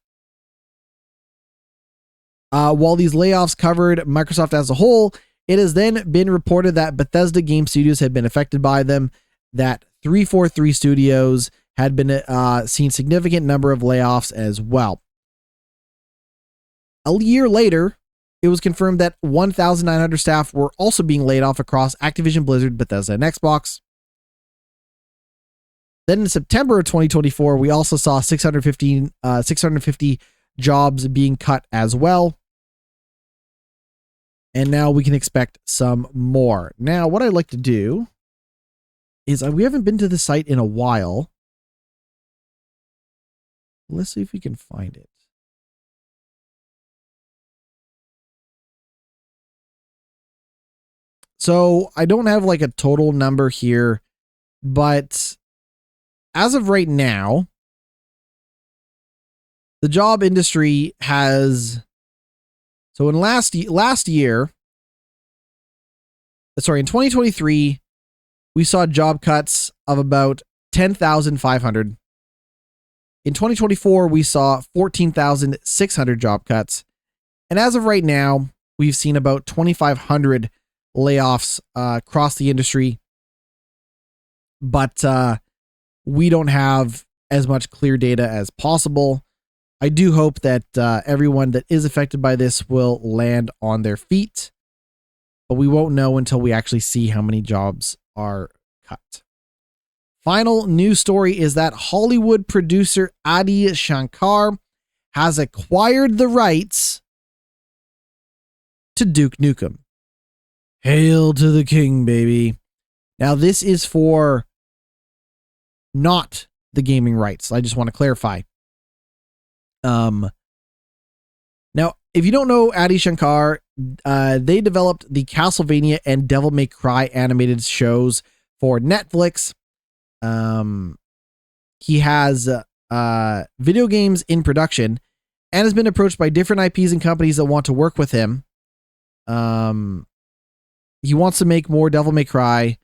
A: While these layoffs covered Microsoft as a whole, it has then been reported that Bethesda Game Studios had been affected by them, that 343 Studios had been seen significant number of layoffs as well. A year later, it was confirmed that 1,900 staff were also being laid off across Activision Blizzard, Bethesda, and Xbox. Then in September of 2024, we also saw 650 jobs being cut as well. And now we can expect some more. Now, what I'd like to do is we haven't been to the site in a while. Let's see if we can find it. So I don't have like a total number here, but as of right now, the job industry has, so in last year, in 2023, we saw job cuts of about 10,500. In 2024, we saw 14,600 job cuts. And as of right now, we've seen about 2,500 layoffs across the industry. But we don't have as much clear data as possible. I do hope that everyone that is affected by this will land on their feet, but we won't know until we actually see how many jobs are cut. Final news story is that Hollywood producer Adi Shankar has acquired the rights to Duke Nukem. Hail to the king, baby. Now, this is for not the gaming rights. I just want to clarify. Now, if you don't know Adi Shankar, they developed the Castlevania and Devil May Cry animated shows for Netflix. He has video games in production and has been approached by different IPs and companies that want to work with him. He wants to make more Devil May Cry.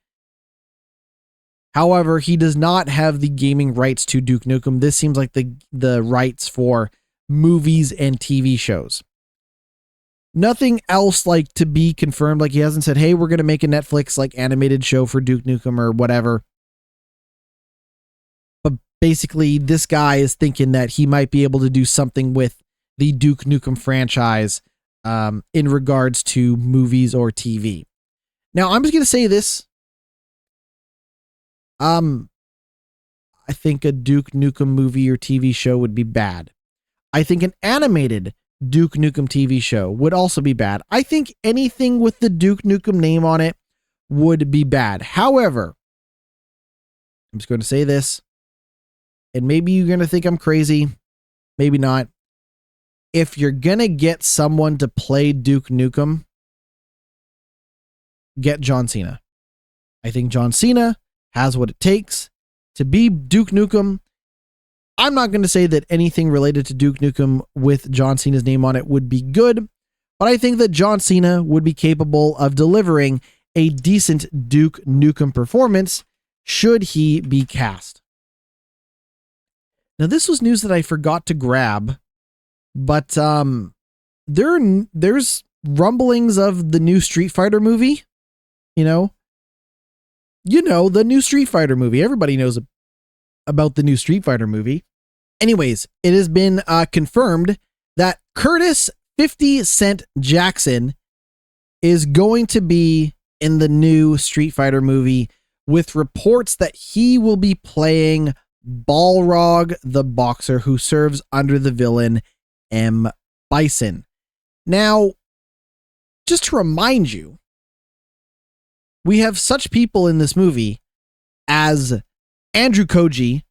A: However, he does not have the gaming rights to Duke Nukem. This seems like the rights for movies and TV shows. Nothing else like to be confirmed. Like he hasn't said, hey, we're going to make a Netflix like animated show for Duke Nukem or whatever. But basically this guy is thinking that he might be able to do something with the Duke Nukem franchise in regards to movies or TV. Now I'm just going to say this. I think a Duke Nukem movie or TV show would be bad. I think an animated Duke Nukem TV show would also be bad. I think anything with the Duke Nukem name on it would be bad. However, I'm just going to say this, and maybe you're going to think I'm crazy, maybe not. If you're going to get someone to play Duke Nukem, get John Cena. I think John Cena has what it takes to be Duke Nukem. I'm not going to say that anything related to Duke Nukem with John Cena's name on it would be good, but I think that John Cena would be capable of delivering a decent Duke Nukem performance should he be cast. Now, this was news that I forgot to grab, but there's rumblings of the new Street Fighter movie. You know, the new Street Fighter movie. Everybody knows about the new Street Fighter movie. Anyways, it has been confirmed that Curtis 50 Cent Jackson is going to be in the new Street Fighter movie, with reports that he will be playing Balrog the boxer who serves under the villain M. Bison. Now, just to remind you, we have such people in this movie as Andrew Koji,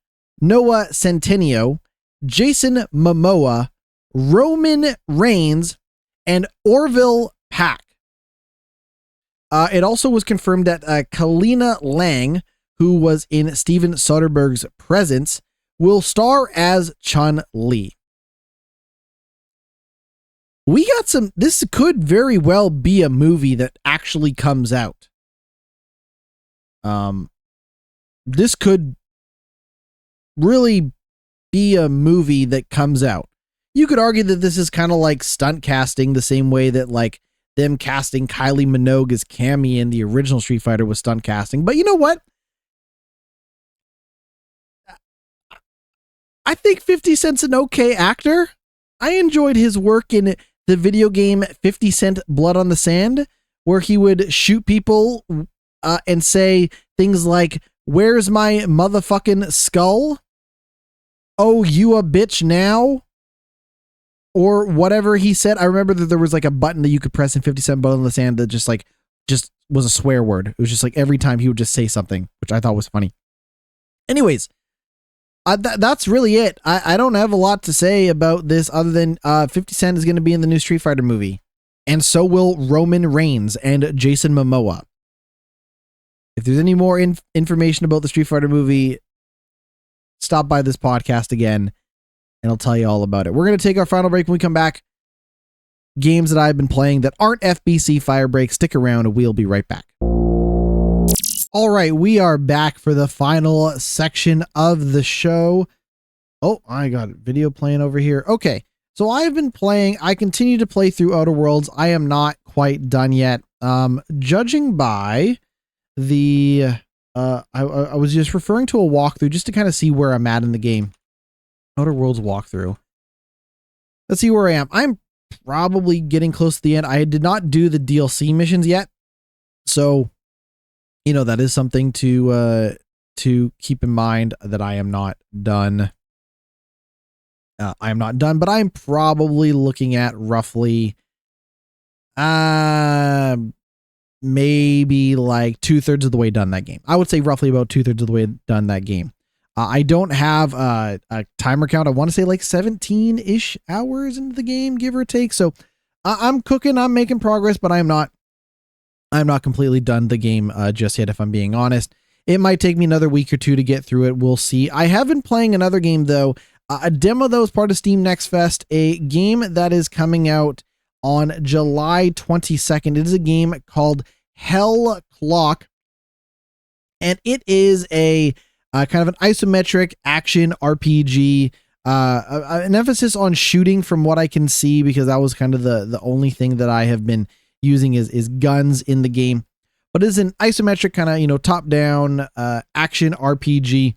A: Noah Centineo, Jason Momoa, Roman Reigns, and Orville Pack. It also was confirmed that Kalina Lang, who was in Steven Soderbergh's Presence, will star as Chun-Li. We got some. This could very well be a movie that actually comes out. This could really be a movie that comes out. You could argue that this is kind of like stunt casting, the same way that like them casting Kylie Minogue as Cammy in the original Street Fighter was stunt casting. But you know what? I think 50 Cent's an okay actor. I enjoyed his work in the video game 50 Cent Blood on the Sand, where he would shoot people and say things like, "Where's my motherfucking skull? Oh, you a bitch now?" Or whatever he said. I remember that there was like a button that you could press in 50 Cent Blood on the Sand that just was a swear word. It was just like every time he would just say something, which I thought was funny. Anyways, that's really it. I don't have a lot to say about this other than 50 Cent is going to be in the new Street Fighter movie. And so will Roman Reigns and Jason Momoa. If there's any more information about the Street Fighter movie, stop by this podcast again, and I'll tell you all about it. We're going to take our final break. When we come back, games that I've been playing that aren't FBC Firebreak. Stick around, and we'll be right back. All right, we are back for the final section of the show. Oh, I got a video playing over here. Okay, so I've been playing. I continue to play through Outer Worlds. I am not quite done yet. Judging by the I was just referring to a walkthrough just to kind of see where I'm at in the game. Outer Worlds walkthrough. Let's see where I am. I'm probably getting close to the end. I did not do the DLC missions yet, so that is something to keep in mind, that I am not done. I am not done, but I'm probably looking at roughly maybe like 2/3 of the way done that game. I would say roughly about 2/3 of the way done that game. I don't have a timer count. I want to say like 17-ish hours into the game, give or take. So I'm cooking, I'm making progress, but I'm not completely done the game just yet, if I'm being honest. It might take me another week or two to get through it. We'll see. I have been playing another game, though, a demo that was part of Steam Next Fest, a game that is coming out on July 22nd. It is a game called Hellclock, and it is a kind of an isometric action RPG, an emphasis on shooting from what I can see, because that was kind of the only thing that I have been using is guns in the game. But it's an isometric kind of, top-down action RPG.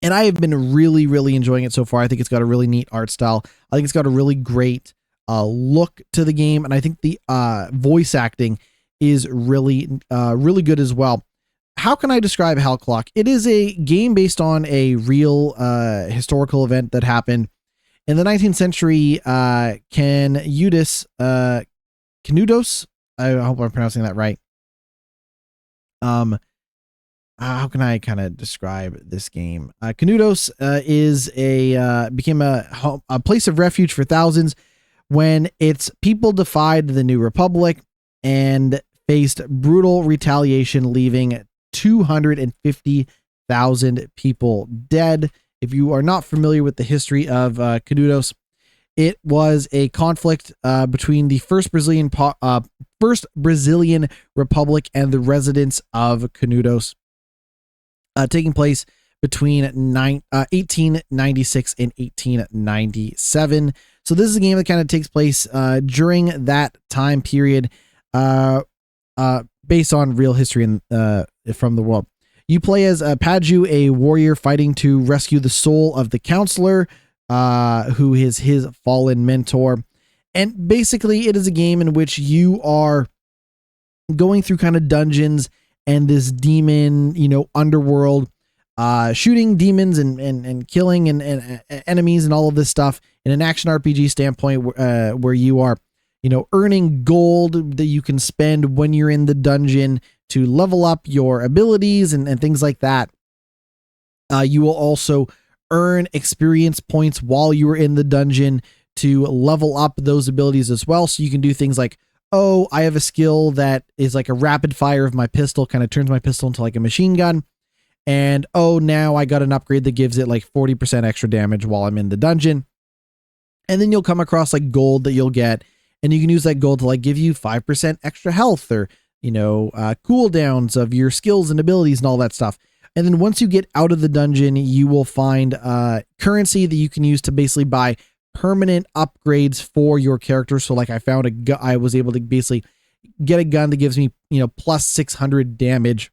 A: And I have been really, really enjoying it so far. I think it's got a really neat art style. I think it's got a really great look to the game. And I think the voice acting is really, really good as well. How can I describe Hellclock? It is a game based on a real historical event that happened in the 19th century. Canudos, I hope I'm pronouncing that right. How can I kind of describe this game? Canudos is became a place of refuge for thousands when its people defied the new republic and faced brutal retaliation, leaving 250,000 people dead. If you are not familiar with the history of Canudos, it was a conflict between the first Brazilian Republic and the residents of Canudos, taking place between 1896 and 1897. So this is a game that kind of takes place during that time period, based on real history from the world. You play as Paju, a warrior fighting to rescue the soul of the counselor, who is his fallen mentor. And basically it is a game in which you are going through kind of dungeons and this demon, underworld, shooting demons and killing and enemies and all of this stuff in an action RPG standpoint, where you are, earning gold that you can spend when you're in the dungeon to level up your abilities and things like that. You will also earn experience points while you are in the dungeon to level up those abilities as well. So you can do things like, oh, I have a skill that is like a rapid fire of my pistol, kind of turns my pistol into like a machine gun. And oh, now I got an upgrade that gives it like 40% extra damage while I'm in the dungeon. And then you'll come across like gold that you'll get, and you can use that gold to like give you 5% extra health or, cooldowns of your skills and abilities and all that stuff. And then once you get out of the dungeon, you will find currency that you can use to basically buy permanent upgrades for your character. So like I found I was able to basically get a gun that gives me, plus 600 damage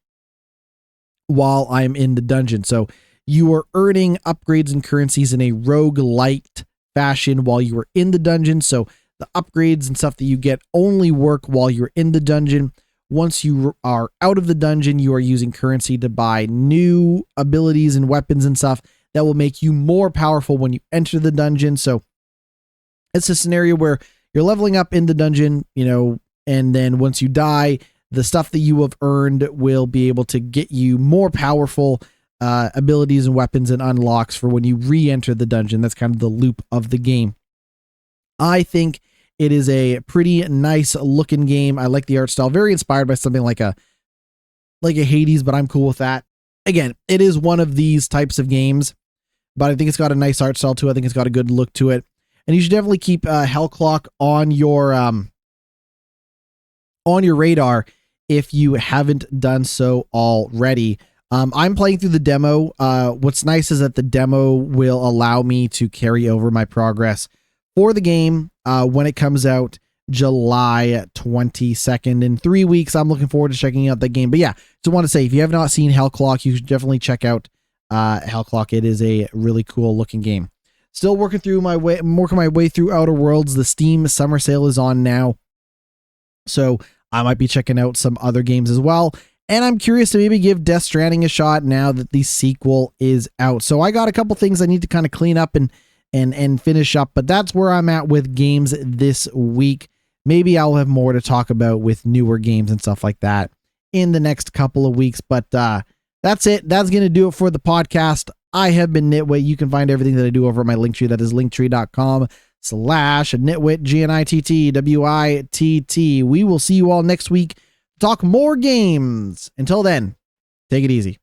A: while I'm in the dungeon. So you are earning upgrades and currencies in a roguelite fashion while you are in the dungeon. So the upgrades and stuff that you get only work while you're in the dungeon. Once you are out of the dungeon, you are using currency to buy new abilities and weapons and stuff that will make you more powerful when you enter the dungeon. So it's a scenario where you're leveling up in the dungeon, and then once you die, the stuff that you have earned will be able to get you more powerful abilities and weapons and unlocks for when you re-enter the dungeon. That's kind of the loop of the game. I think it is a pretty nice looking game. I like the art style, very inspired by something like a Hades, but I'm cool with that. Again, it is one of these types of games, but I think it's got a nice art style too. I think it's got a good look to it. And you should definitely keep Hellclock on your radar if you haven't done so already. I'm playing through the demo. What's nice is that the demo will allow me to carry over my progress for the game when it comes out July 22nd. In 3 weeks, I'm looking forward to checking out that game. But yeah, just want to say, if you have not seen Hellclock, you should definitely check out Hellclock. It is a really cool looking game. Still working my way through Outer Worlds. The Steam summer sale is on now, so I might be checking out some other games as well. And I'm curious to maybe give Death Stranding a shot now that the sequel is out. So I got a couple things I need to kind of clean up and finish up, but that's where I'm at with games this week. Maybe I'll have more to talk about with newer games and stuff like that in the next couple of weeks. But That's it. That's going to do it for the podcast. I have been GnittWitt. You can find everything that I do over at my Linktree. That is linktree.com/GnittWitt, GnittWitt. We will see you all next week. Talk more games. Until then, take it easy.